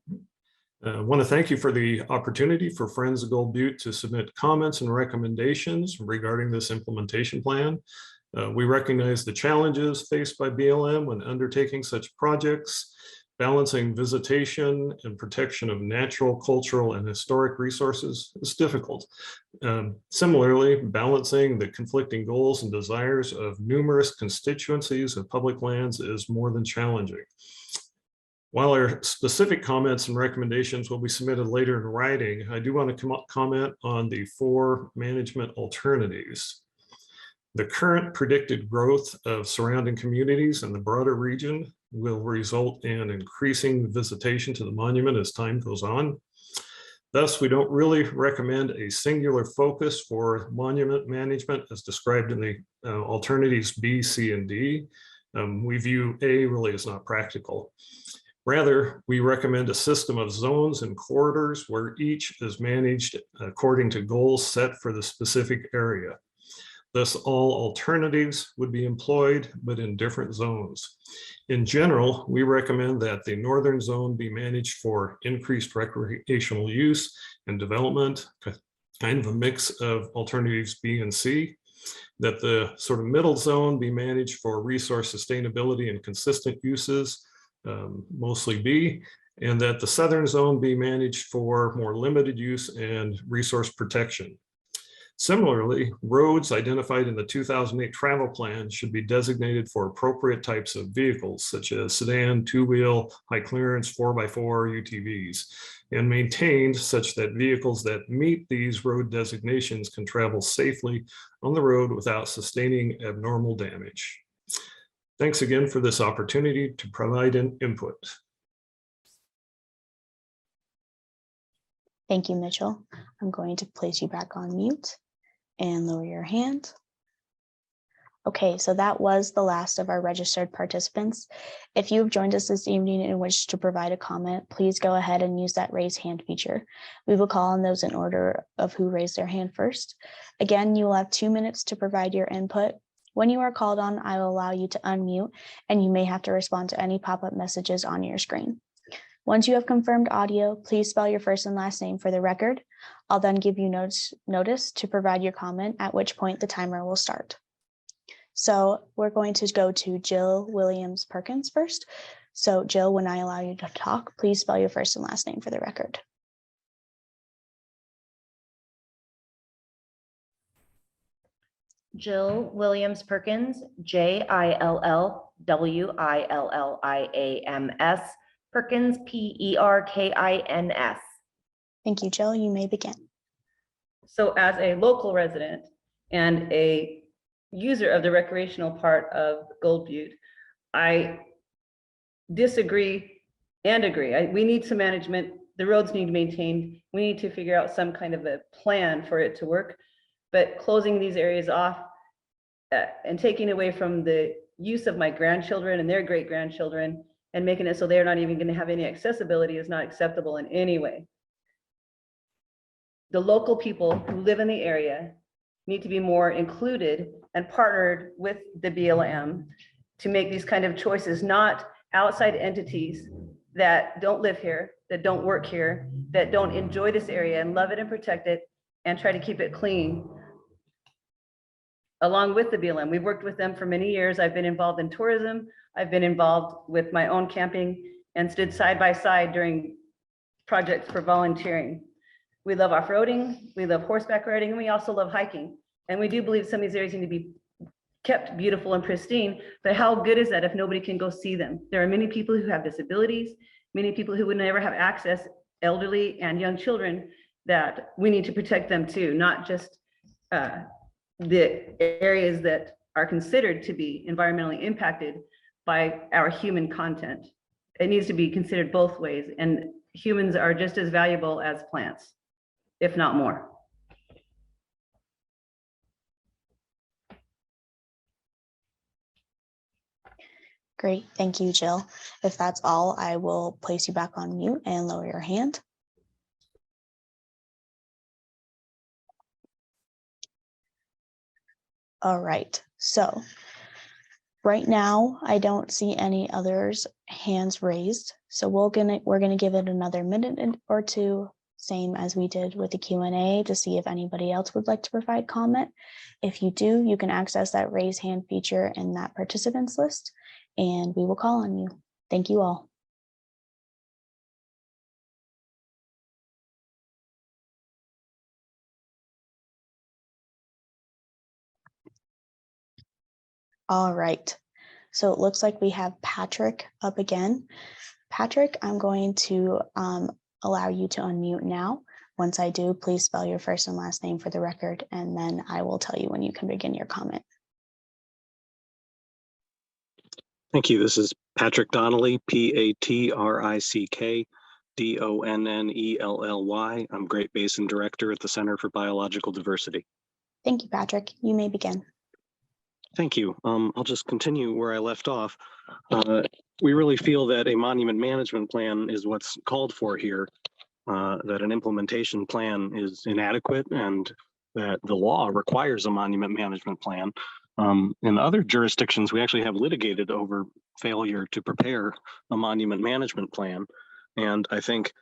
I want to thank you for the opportunity for Friends of Gold Butte to submit comments and recommendations regarding this implementation plan. We recognize the challenges faced by BLM when undertaking such projects. Balancing visitation and protection of natural, cultural, and historic resources is difficult. Similarly, balancing the conflicting goals and desires of numerous constituencies of public lands is more than challenging. While our specific comments and recommendations will be submitted later in writing, I do want to comment on the 4 management alternatives. The current predicted growth of surrounding communities in the broader region will result in increasing visitation to the monument as time goes on. Thus, we don't really recommend a singular focus for monument management as described in the alternatives B, C, and D. We view A really as not practical. Rather, we recommend a system of zones and corridors where each is managed according to goals set for the specific area. Thus, all alternatives would be employed, but in different zones. In general, we recommend that the northern zone be managed for increased recreational use and development, kind of a mix of alternatives B and C. That the sort of middle zone be managed for resource sustainability and consistent uses, mostly B, and that the southern zone be managed for more limited use and resource protection. Similarly, roads identified in the 2008 travel plan should be designated for appropriate types of vehicles, such as sedan, 2-wheel, high clearance, 4x4 UTVs, and maintained such that vehicles that meet these road designations can travel safely on the road without sustaining abnormal damage. Thanks again for this opportunity to provide an input. Thank you, Mitchell. I'm going to place you back on mute and lower your hand. Okay, so that was the last of our registered participants. If you have joined us this evening and wish to provide a comment, please go ahead and use that raise hand feature. We will call on those in order of who raised their hand first. Again, you will have 2 minutes to provide your input. When you are called on, I will allow you to unmute, and you may have to respond to any pop-up messages on your screen. Once you have confirmed audio, please spell your first and last name for the record. I'll then give you notice to provide your comment, at which point the timer will start. So we're going to go to Jill Williams Perkins first. So Jill, when I allow you to talk, please spell your first and last name for the record. Jill Williams Perkins, JILLWILLIAMS, Perkins, PERKINS. Thank you, Jill. You may begin. So as a local resident and a user of the recreational part of Gold Butte, I disagree and agree. We need some management. The roads need maintained. We need to figure out some kind of a plan for it to work. But closing these areas off and taking away from the use of my grandchildren and their great grandchildren and making it so they're not even going to have any accessibility is not acceptable in any way. The local people who live in the area need to be more included and partnered with the BLM to make these kind of choices, not outside entities that don't live here, that don't work here, that don't enjoy this area and love it and protect it and try to keep it clean. Along with the BLM, we've worked with them for many years. I've been involved in tourism. I've been involved with my own camping and stood side by side during projects for volunteering. We love off-roading, we love horseback riding, and we also love hiking. And we do believe some of these areas need to be kept beautiful and pristine, but how good is that if nobody can go see them? There are many people who have disabilities, many people who would never have access, elderly and young children, that we need to protect them too, not just the areas that are considered to be environmentally impacted by our human content. It needs to be considered both ways, and humans are just as valuable as plants, if not more. Great, thank you, Jill. If that's all, I will place you back on mute and lower your hand. All right, so right now I don't see any others hands raised. So we're gonna give it another minute or two, same as we did with the Q&A, to see if anybody else would like to provide comment. If you do, you can access that raise hand feature in that participants list, and we will call on you. Thank you all. All right, so it looks like we have Patrick up again. Patrick, I'm going to allow you to unmute now. Once I do, please spell your first and last name for the record, and then I will tell you when you can begin your comment. Thank you. This is Patrick Donnelly, PATRICK-DONNELLY. I'm Great Basin Director at the Center for Biological Diversity. Thank you, Patrick. You may begin. Thank you. I'll just continue where I left off. We really feel that a monument management plan is what's called for here, that an implementation plan is inadequate, and that the law requires a monument management plan. In other jurisdictions, we actually have litigated over failure to prepare a monument management plan. And I think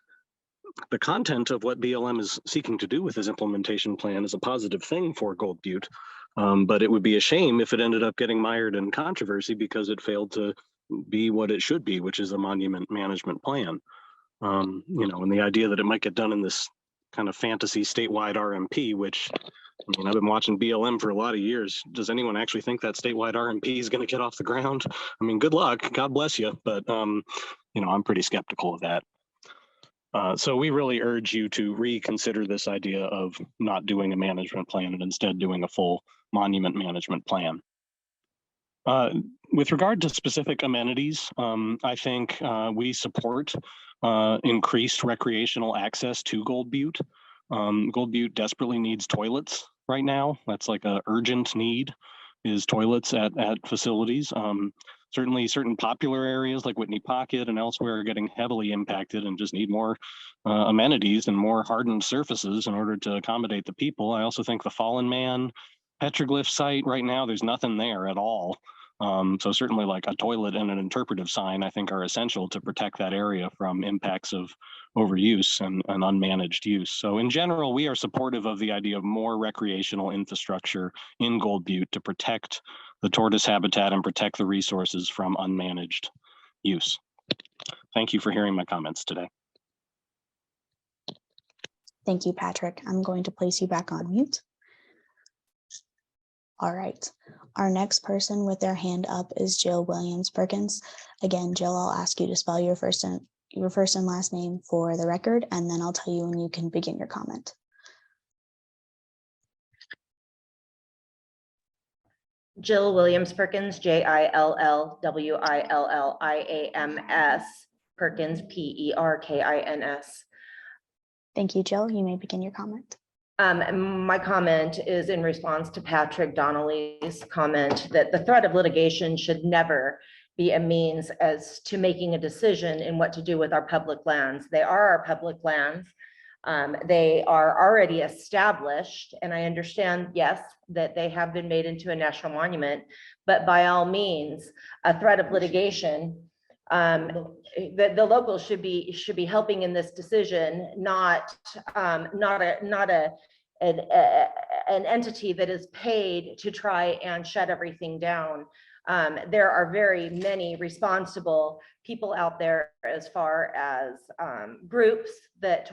the content of what BLM is seeking to do with this implementation plan is a positive thing for Gold Butte. But it would be a shame if it ended up getting mired in controversy because it failed to be what it should be, which is a monument management plan. And the idea that it might get done in this kind of fantasy statewide RMP, which, I mean, I've been watching BLM for a lot of years. Does anyone actually think that statewide RMP is going to get off the ground? I mean, good luck, God bless you, but I'm pretty skeptical of that. So we really urge you to reconsider this idea of not doing a management plan and instead doing a full monument management plan. With regard to specific amenities, I think we support increased recreational access to Gold Butte. Gold Butte desperately needs toilets right now. That's like an urgent need, is toilets at facilities. Certainly certain popular areas like Whitney Pocket and elsewhere are getting heavily impacted and just need more amenities and more hardened surfaces in order to accommodate the people. I also think the Fallen Man petroglyph site right now, there's nothing there at all. So certainly like a toilet and an interpretive sign, I think are essential to protect that area from impacts of overuse and unmanaged use. So in general, we are supportive of the idea of more recreational infrastructure in Gold Butte to protect the tortoise habitat and protect the resources from unmanaged use. Thank you for hearing my comments today. Thank you, Patrick. I'm going to place you back on mute. All right. Our next person with their hand up is Jill Williams Perkins. Again, Jill, I'll ask you to spell your first and last name for the record, and then I'll tell you when you can begin your comment. Jill Williams Perkins, JILLWILLIAMS, Perkins, PERKINS. Thank you, Jill. You may begin your comment. My comment is in response to Patrick Donnelly's comment that the threat of litigation should never be a means as to making a decision in what to do with our public lands. They are our public lands. They are already established, and I understand, yes, that they have been made into a national monument, but by all means, a threat of litigation, the locals should be helping in this decision, not an entity that is paid to try and shut everything down. There are very many responsible people out there as far as groups that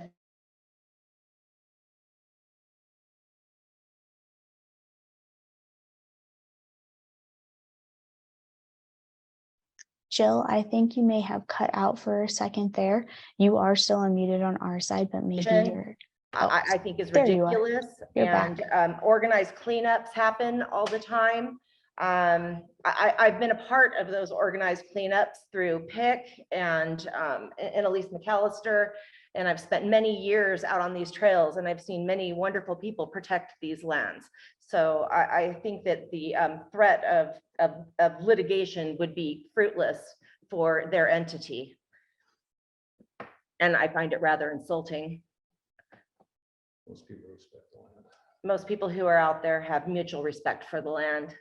Jill, I think you may have cut out for a second there. You are still unmuted on our side, but maybe you're. I think is there you are. ridiculous. You're And organized cleanups happen all the time. I've been a part of those organized cleanups through PIC and Elise McAllister, and I've spent many years out on these trails, and I've seen many wonderful people protect these lands. So I think that the threat of litigation would be fruitless for their entity. And I find it rather insulting. Most people respect the land. Most people who are out there have mutual respect for the land.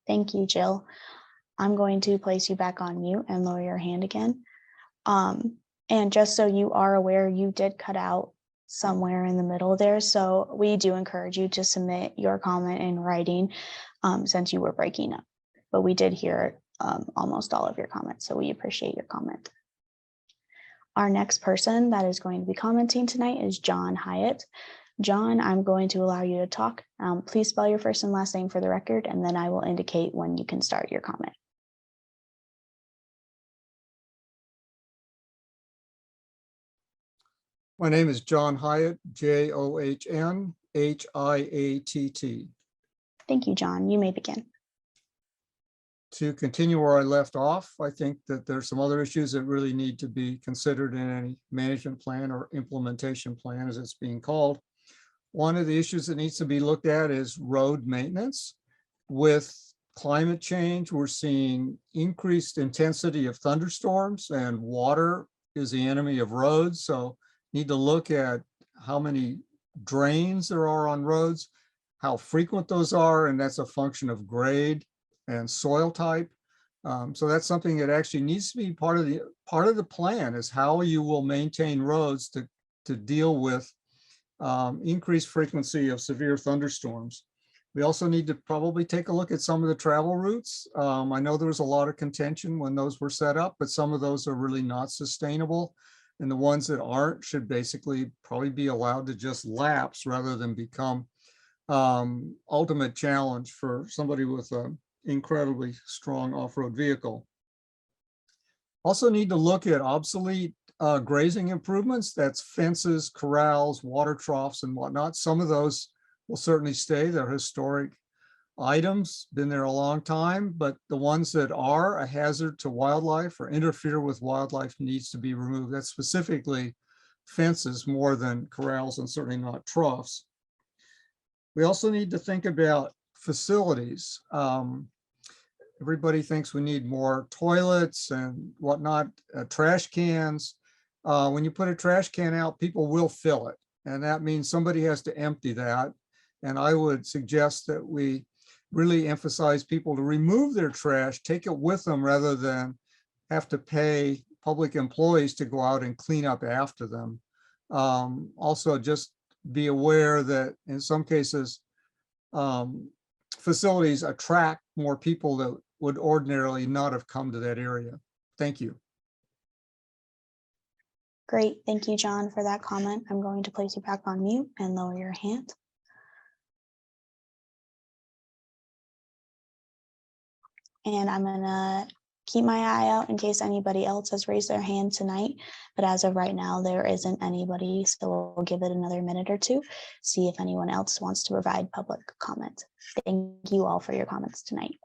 Thank you, Jill. I'm going to place you back on mute and lower your hand again. And just so you are aware, you did cut out somewhere in the middle there. So we do encourage you to submit your comment in writing since you were breaking up. But we did hear almost all of your comments, so we appreciate your comment. Our next person that is going to be commenting tonight is John Hyatt. John, I'm going to allow you to talk. Please spell your first and last name for the record, and then I will indicate when you can start your comment. My name is John Hyatt, JOHN HIATT. Thank you, John. You may begin. To continue where I left off, I think that there's some other issues that really need to be considered in any management plan or implementation plan, as it's being called. One of the issues that needs to be looked at is road maintenance. With climate change, we're seeing increased intensity of thunderstorms, and water is the enemy of roads. So need to look at how many drains there are on roads, how frequent those are, and that's a function of grade and soil type. So that's something that actually needs to be part of the plan, is how you will maintain roads to deal with increased frequency of severe thunderstorms. We also need to probably take a look at some of the travel routes. I know there was a lot of contention when those were set up, but some of those are really not sustainable. And the ones that aren't should basically probably be allowed to just lapse rather than become ultimate challenge for somebody with an incredibly strong off-road vehicle. Also need to look at obsolete grazing improvements. That's fences, corrals, water troughs, and whatnot. Some of those will certainly stay. They're historic items, been there a long time, but the ones that are a hazard to wildlife or interfere with wildlife needs to be removed. That's specifically fences more than corrals, and certainly not troughs. We also need to think about facilities. Everybody thinks we need more toilets and whatnot, trash cans. When you put a trash can out, people will fill it. And that means somebody has to empty that. And I would suggest that we really emphasize people to remove their trash, take it with them rather than have to pay public employees to go out and clean up after them. Also, just be aware that in some cases, facilities attract more people that would ordinarily not have come to that area. Thank you. Great. Thank you, John, for that comment. I'm going to place you back on mute and lower your hand. And I'm gonna keep my eye out in case anybody else has raised their hand tonight. But as of right now, there isn't anybody, so we'll give it another minute or two, see if anyone else wants to provide public comment. Thank you all for your comments tonight.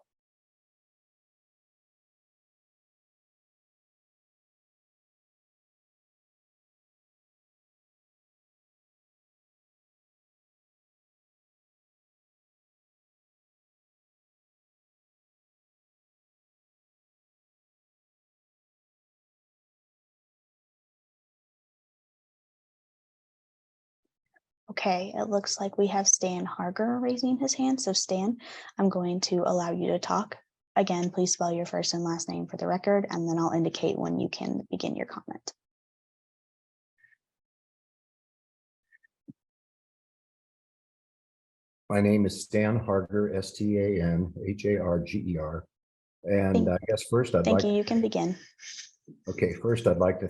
Okay, it looks like we have Stan Harger raising his hand. So Stan, I'm going to allow you to talk. Again, please spell your first and last name for the record, and then I'll indicate when you can begin your comment. My name is Stan Harger, StanHarger. And I guess first I'd Thank like, you. You can begin. okay, first I'd like to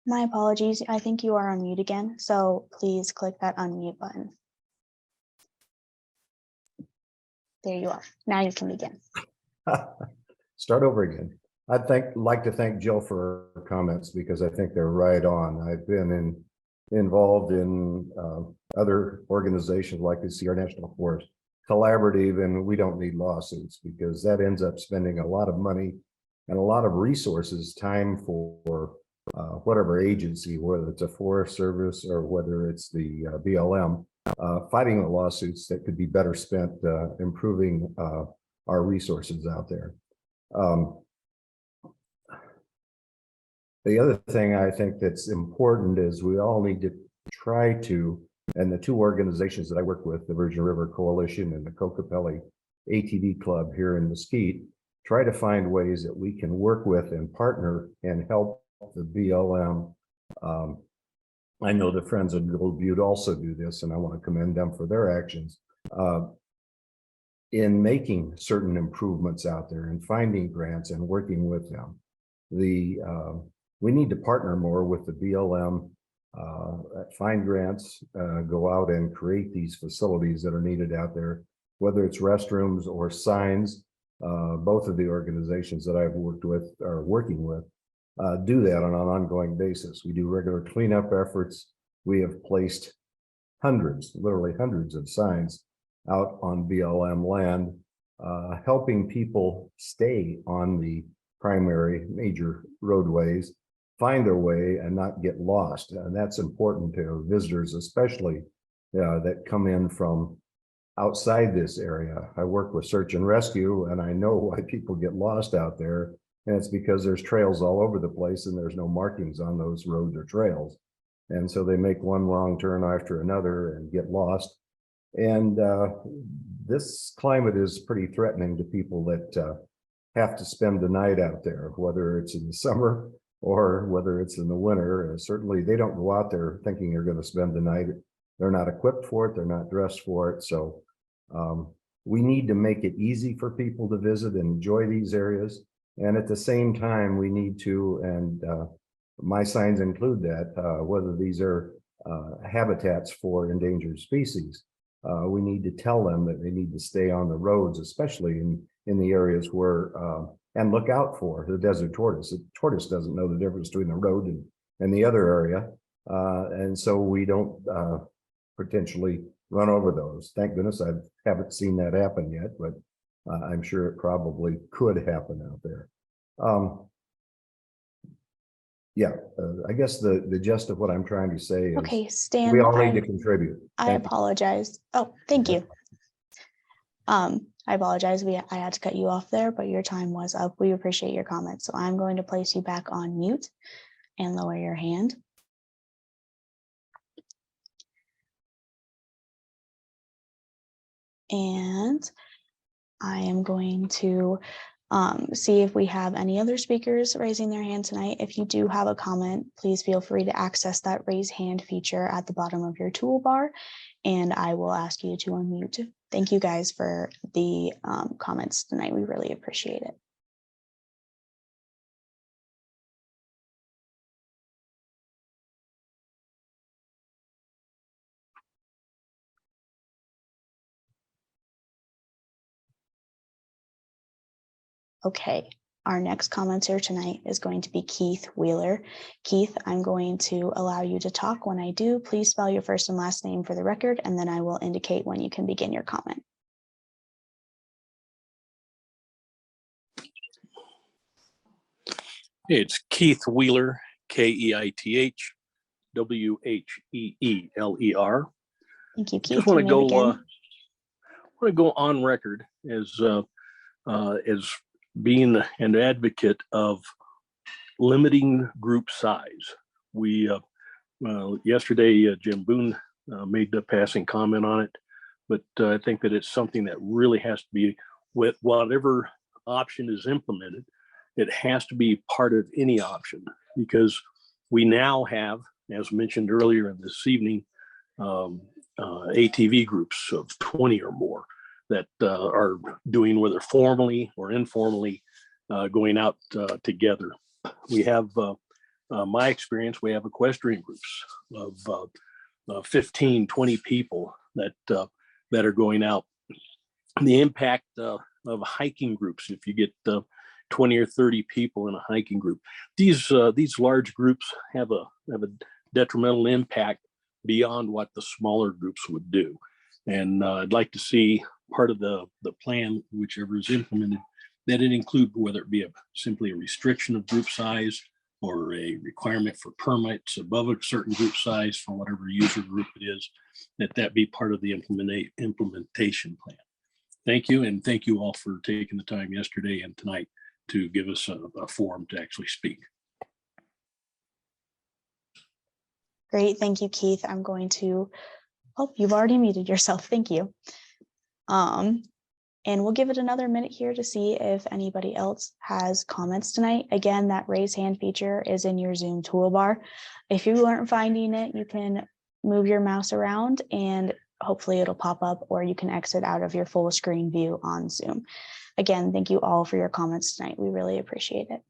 My apologies. I think you are on mute again, so please click that unmute button. There you are. Now you can begin. start over again. Like to thank Jill for her comments because I think they're right on. I've been involved in other organizations like the Sierra National Forest Collaborative, and we don't need lawsuits because that ends up spending a lot of money and a lot of resources, time for whatever agency, whether it's a Forest Service or whether it's the BLM, fighting the lawsuits that could be better spent improving our resources out there. The other thing I think that's important is we all need to try to, and the two organizations that I work with, the Virgin River Coalition and the Kokopelli ATV Club here in Mesquite, try to find ways that we can work with and partner and help the BLM. I know the Friends of Gold Butte also do this, and I want to commend them for their actions in making certain improvements out there and finding grants and working with them. We need to partner more with the BLM, find grants, go out and create these facilities that are needed out there, whether it's restrooms or signs. Both of the organizations that I've worked with are working with do that on an ongoing basis. We do regular cleanup efforts. We have placed hundreds, literally hundreds of signs out on BLM land, helping people stay on the primary major roadways, find their way and not get lost. And that's important to visitors, especially that come in from outside this area. I work with search and rescue, and I know why people get lost out there. And it's because there's trails all over the place and there's no markings on those roads or trails. And so they make one wrong turn after another and get lost. And this climate is pretty threatening to people that have to spend the night out there, whether it's in the summer or whether it's in the winter. Certainly they don't go out there thinking they're going to spend the night. They're not equipped for it. They're not dressed for it. So we need to make it easy for people to visit and enjoy these areas. And at the same time, we need to, and my signs include that, whether these are habitats for endangered species, we need to tell them that they need to stay on the roads, especially in the areas where, and look out for the desert tortoise. The tortoise doesn't know the difference between the road and the other area. And so we don't potentially run over those. Thank goodness I haven't seen that happen yet, but I'm sure it probably could happen out there. I guess the gist of what I'm trying to say is, Okay, Stan, we all need to contribute. I apologize. Oh, thank you. I apologize. I had to cut you off there, but your time was up. We appreciate your comments. So I'm going to place you back on mute. and lower your hand. And I am going to see if we have any other speakers raising their hand tonight. If you do have a comment, please feel free to access that raise hand feature at the bottom of your toolbar, and I will ask you to unmute. Thank you guys for the comments tonight. We really appreciate it. Okay, our next commenter tonight is going to be Keith Wheeler. Keith, I'm going to allow you to talk. When I do, please spell your first and last name for the record, and then I will indicate when you can begin your comment. It's Keith Wheeler, Keith Wheeler. Thank you, Keith. Just want You to may go begin. on record as being an advocate of limiting group size. We yesterday Jim Boone made the passing comment on it, but I think that it's something that really has to be, with whatever option is implemented, it has to be part of any option, because we now have, as mentioned earlier in this evening, ATV groups of 20 or more that are doing, whether formally or informally, going out together. We have, my experience, we have equestrian groups of 15, 20 people that are going out. The impact of hiking groups, if you get 20 or 30 people in a hiking group, these large groups have a detrimental impact beyond what the smaller groups would do. And I'd like to see part of the plan, whichever is implemented, that it include, whether it be simply a restriction of group size or a requirement for permits above a certain group size for whatever user group it is, that be part of the implementation plan. Thank you, and thank you all for taking the time yesterday and tonight to give us a forum to actually speak. Great, thank you, Keith. I'm going to, oh, you've already muted yourself. Thank you. And we'll give it another minute here to see if anybody else has comments tonight. Again, that raise hand feature is in your Zoom toolbar. If you aren't finding it, you can move your mouse around and hopefully it'll pop up, or you can exit out of your full screen view on Zoom. Again, thank you all for your comments tonight. We really appreciate it.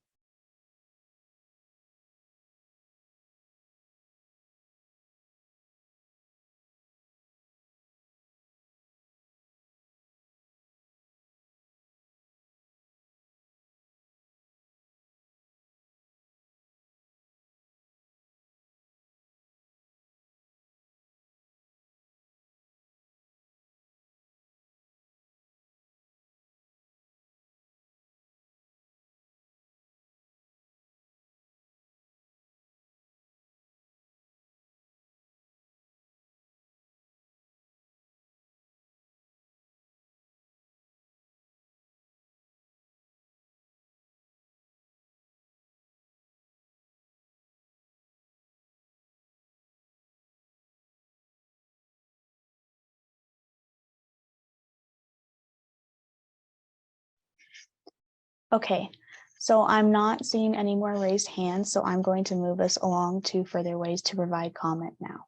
Okay, so I'm not seeing any more raised hands, so I'm going to move us along to further ways to provide comment now.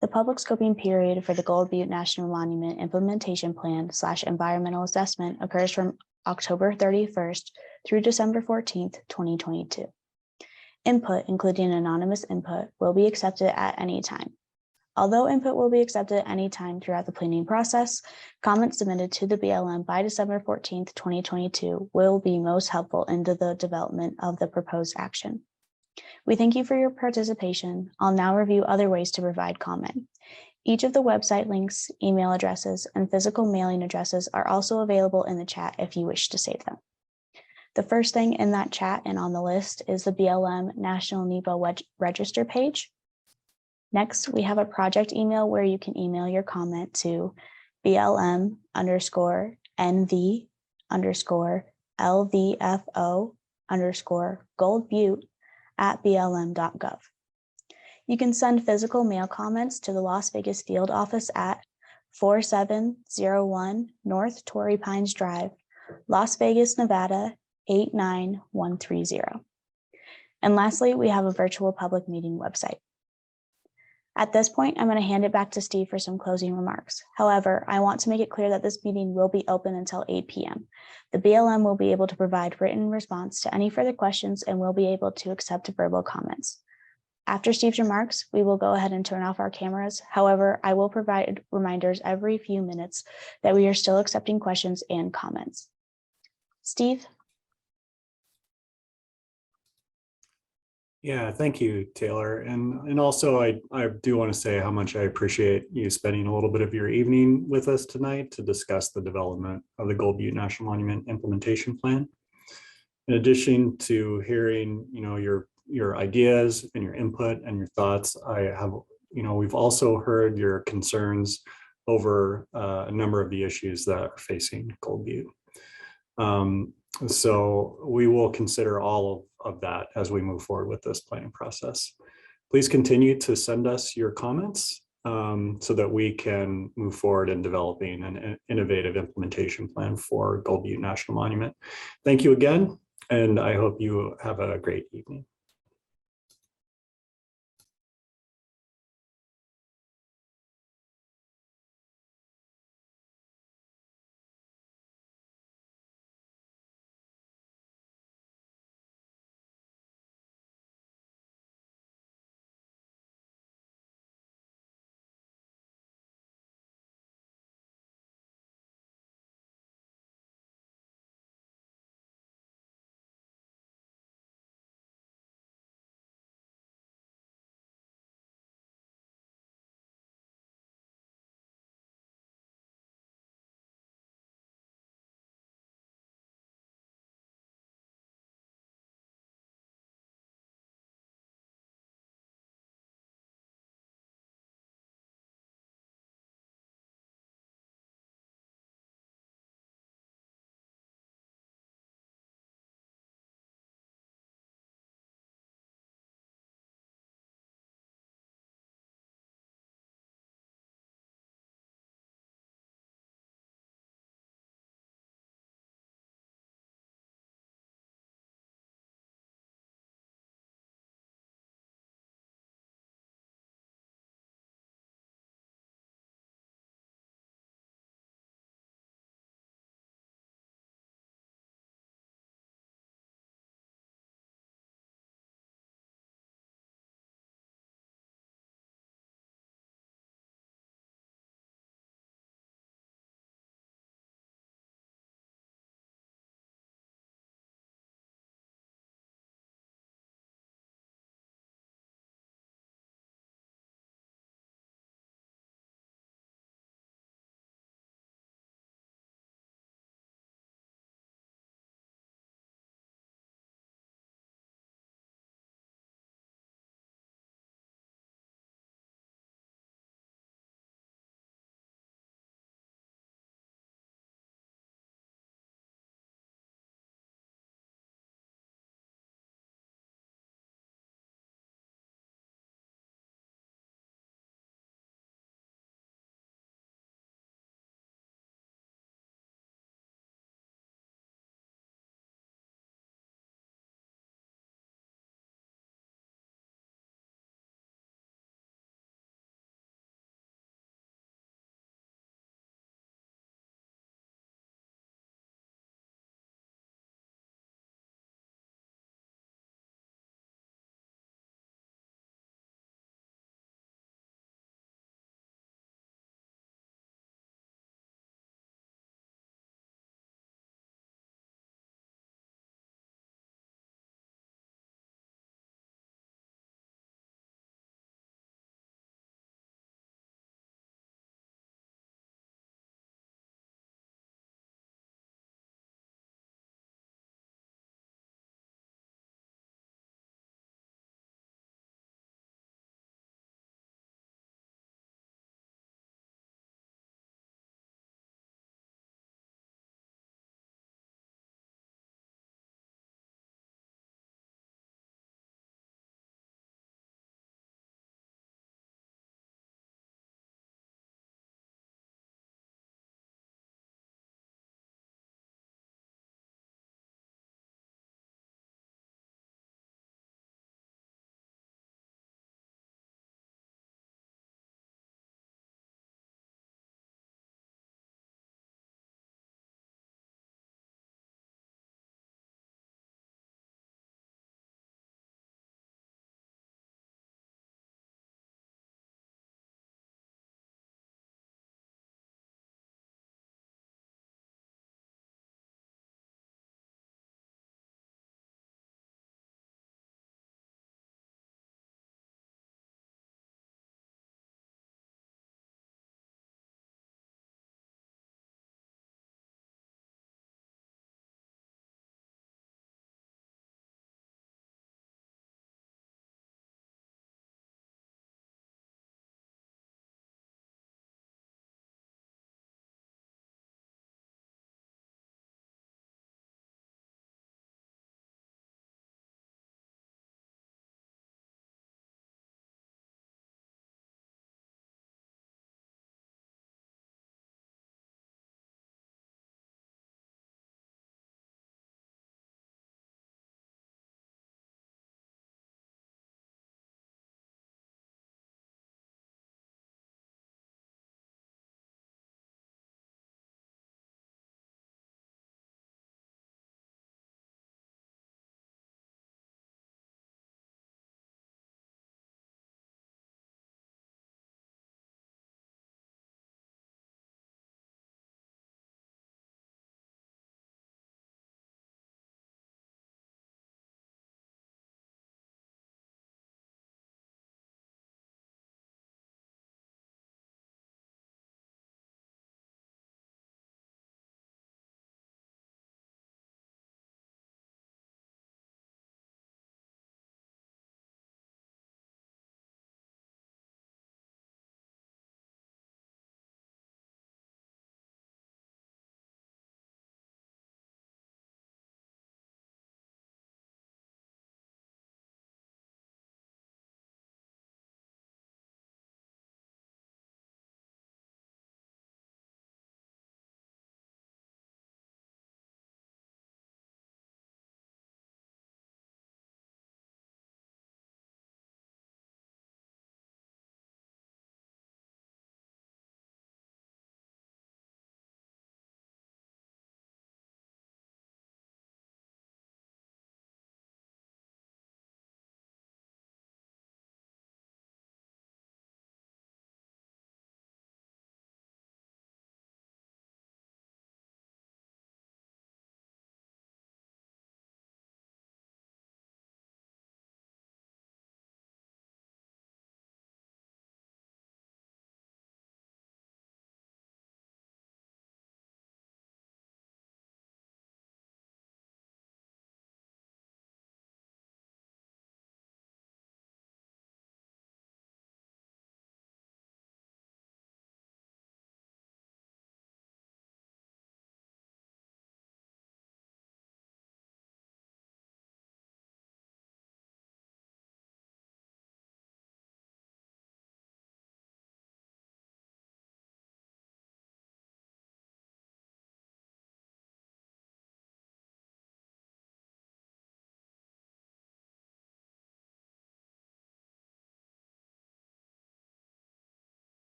The public scoping period for the Gold Butte National Monument Implementation Plan / Environmental Assessment occurs from October 31st through December 14th, 2022. Input, including anonymous input, will be accepted at any time. Although input will be accepted at any time throughout the planning process, comments submitted to the BLM by December 14th, 2022 will be most helpful into the development of the proposed action. We thank you for your participation. I'll now review other ways to provide comment. Each of the website links, email addresses, and physical mailing addresses are also available in the chat if you wish to save them. The first thing in that chat and on the list is the BLM National NEPA Register page. Next, we have a project email where you can email your comment to BLM_NV_, LVFO_Gold Butte@blm.gov. You can send physical mail comments to the Las Vegas Field Office at 4701 North Torrey Pines Drive, Las Vegas, Nevada 89130. And lastly, we have a virtual public meeting website. At this point, I'm going to hand it back to Steve for some closing remarks. However, I want to make it clear that this meeting will be open until 8 p.m. The BLM will be able to provide written response to any further questions and will be able to accept verbal comments. After Steve's remarks, we will go ahead and turn off our cameras. However, I will provide reminders every few minutes that we are still accepting questions and comments. Steve? Yeah, thank you, Taylor. And also I do want to say how much I appreciate you spending a little bit of your evening with us tonight to discuss the development of the Gold Butte National Monument Implementation Plan. In addition to hearing, your ideas and your input and your thoughts, we've also heard your concerns over a number of the issues that are facing Gold Butte. So we will consider all of that as we move forward with this planning process. Please continue to send us your comments so that we can move forward in developing an innovative implementation plan for Gold Butte National Monument. Thank you again, and I hope you have a great evening.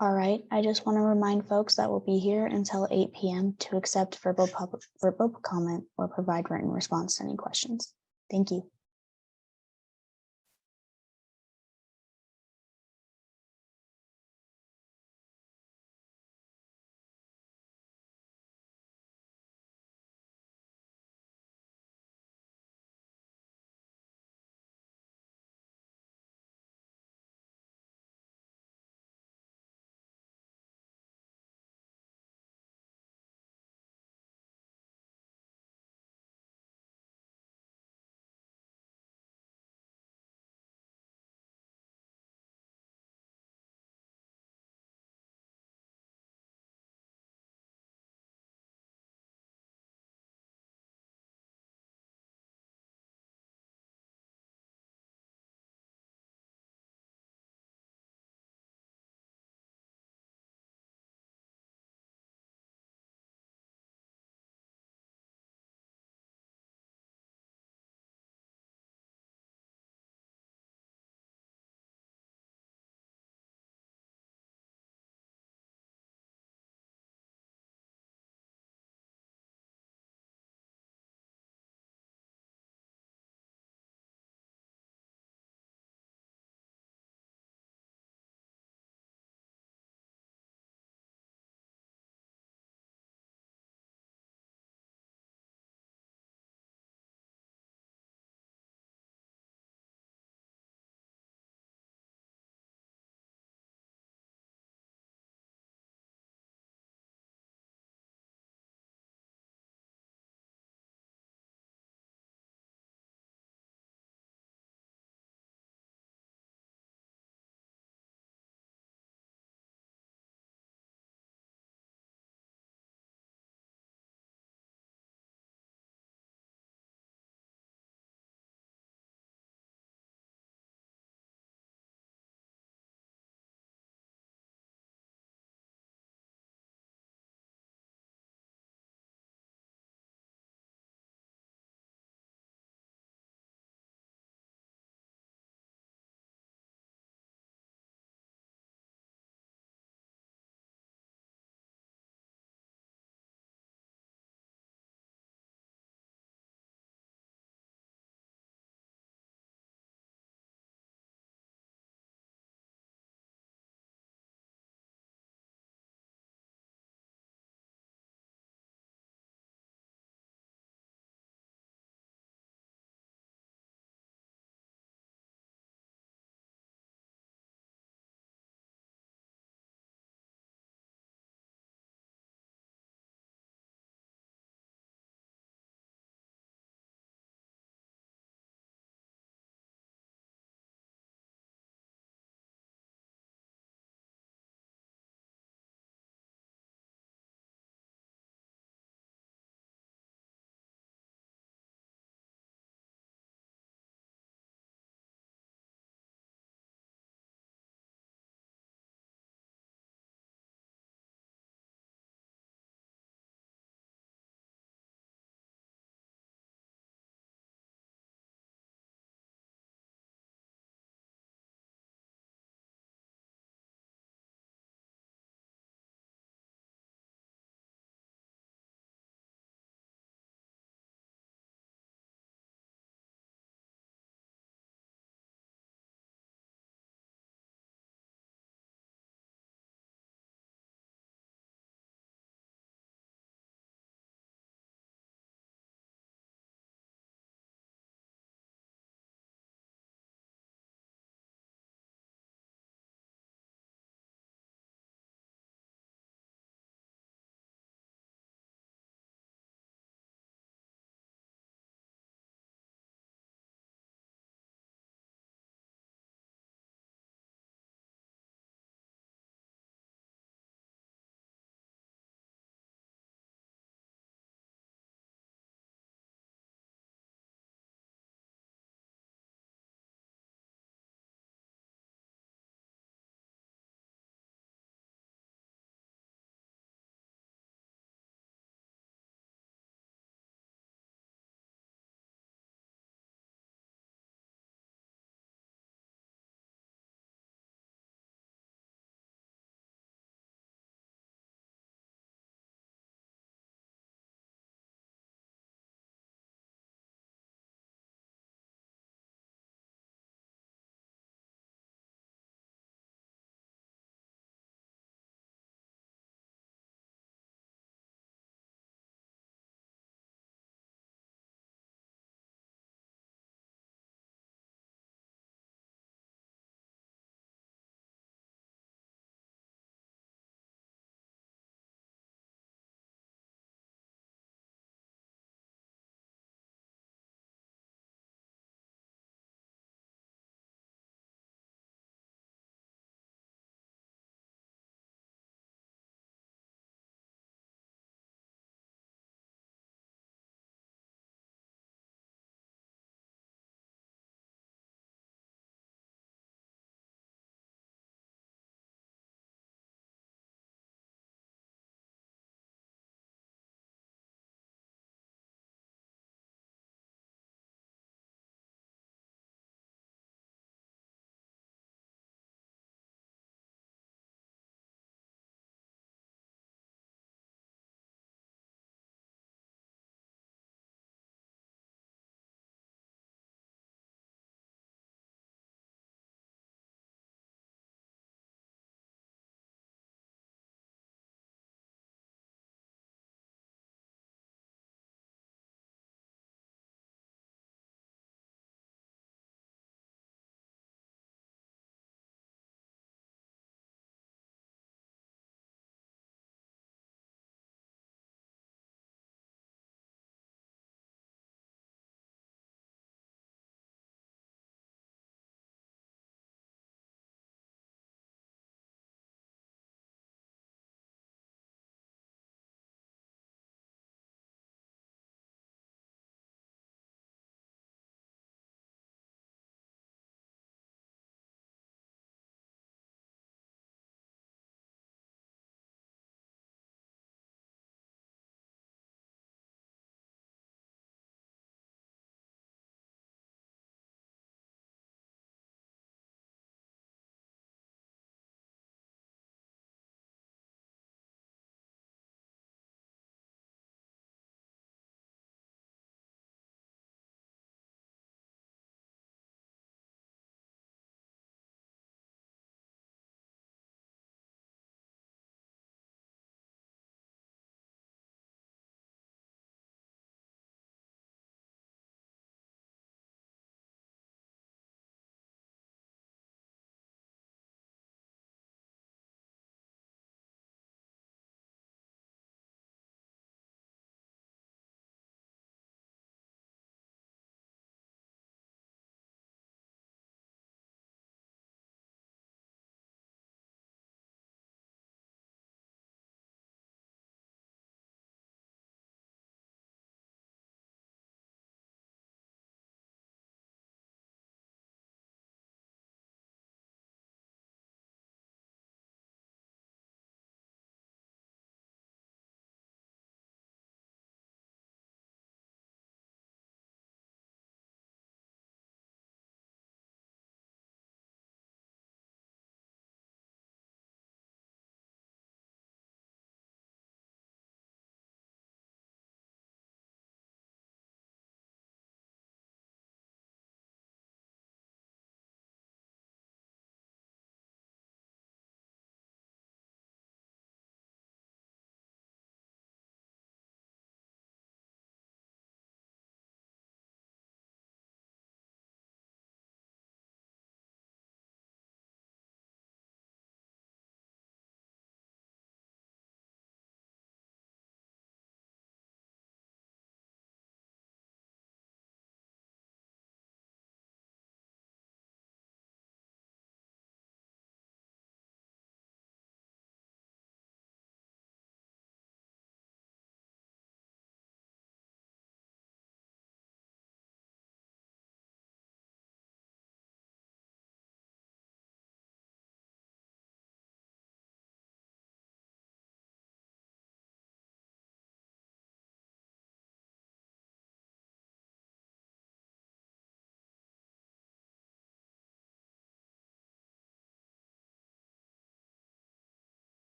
All right, I just want to remind folks that we'll be here until 8 p.m. to accept verbal comment or provide written response to any questions. Thank you.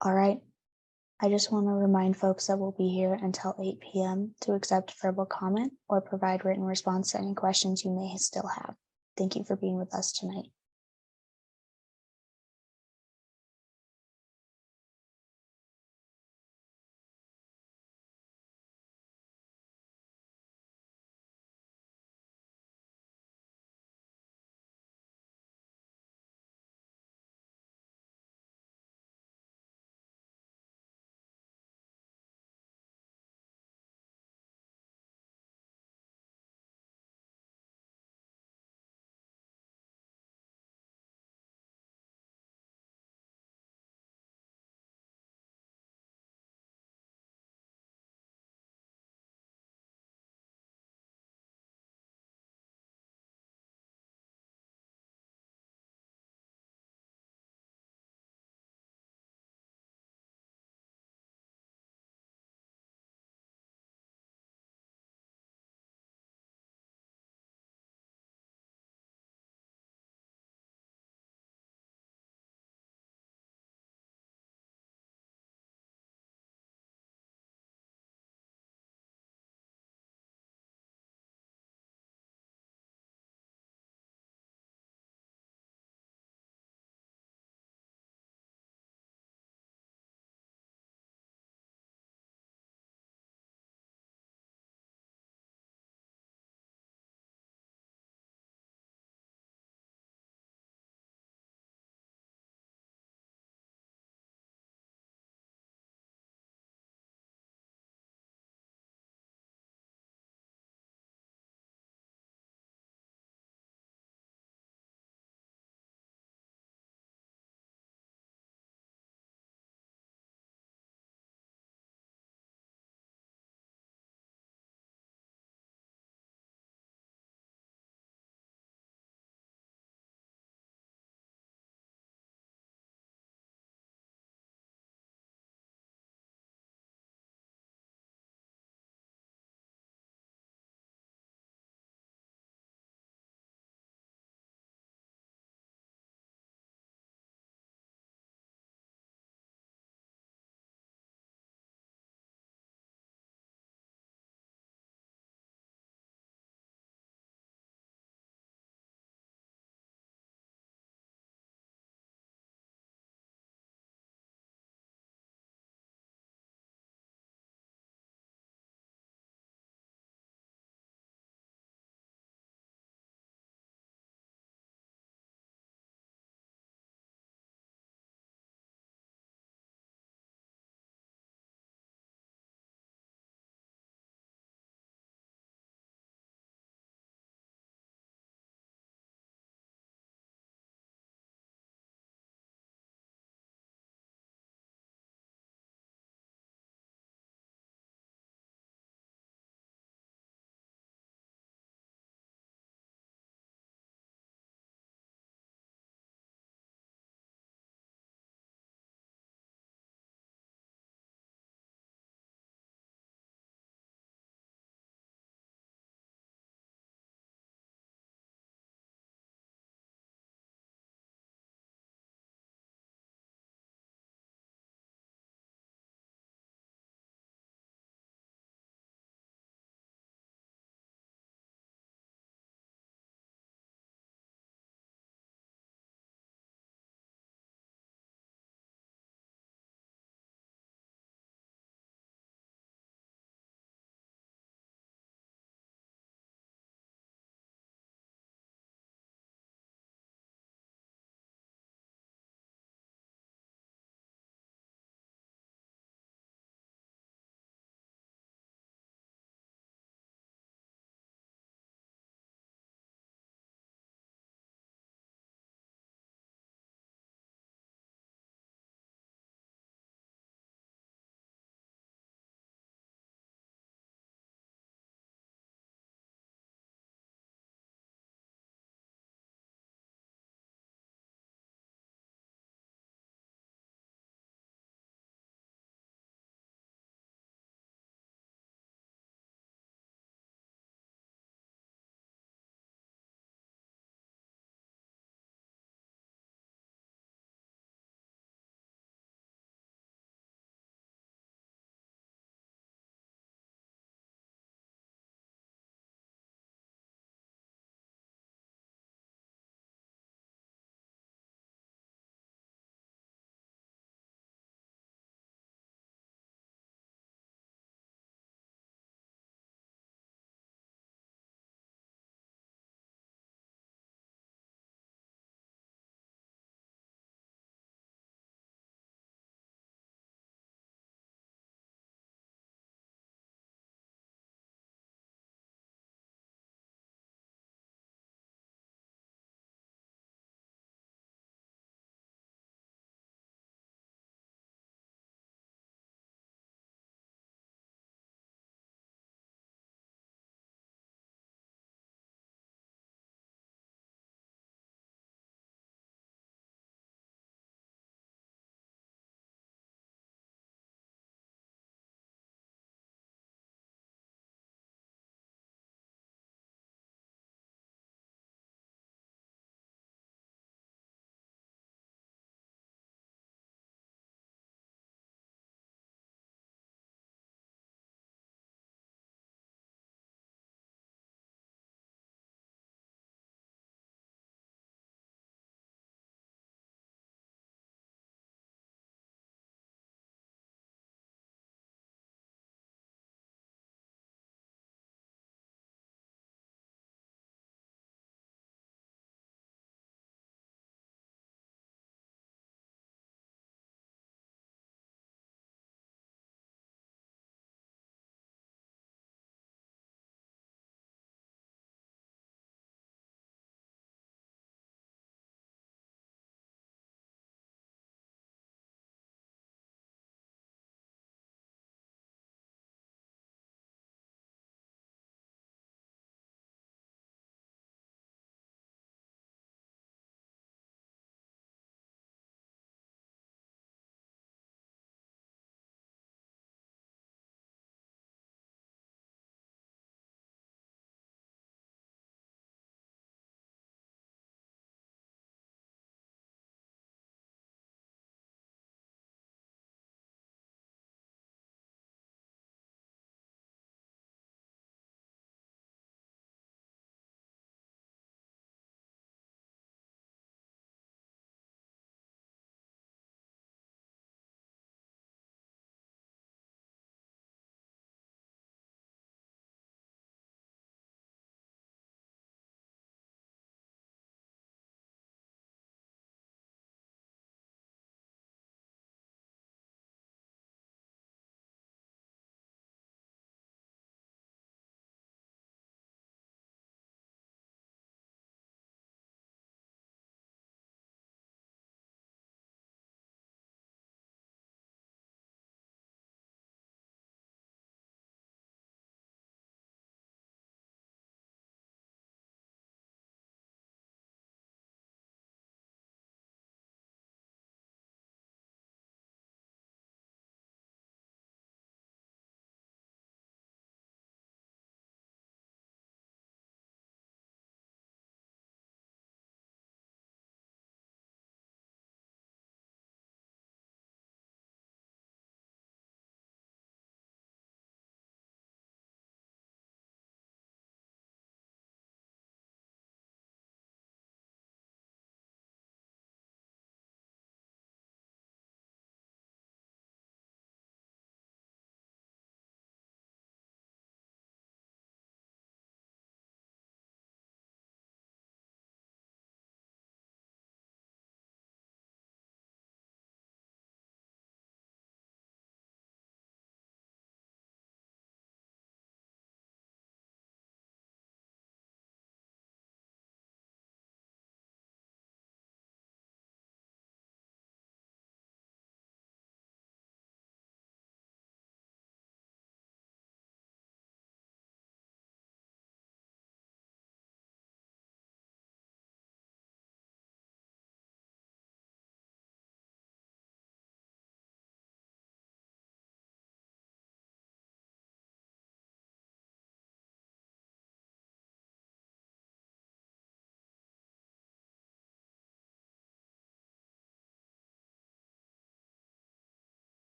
All right. I just want to remind folks that we'll be here until 8 p.m. to accept verbal comment or provide written response to any questions you may still have. Thank you for being with us tonight.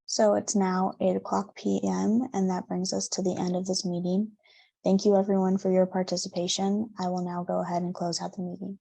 So it's now 8:00 p.m. and that brings us to the end of this meeting. Thank you everyone for your participation. I will now go ahead and close out the meeting.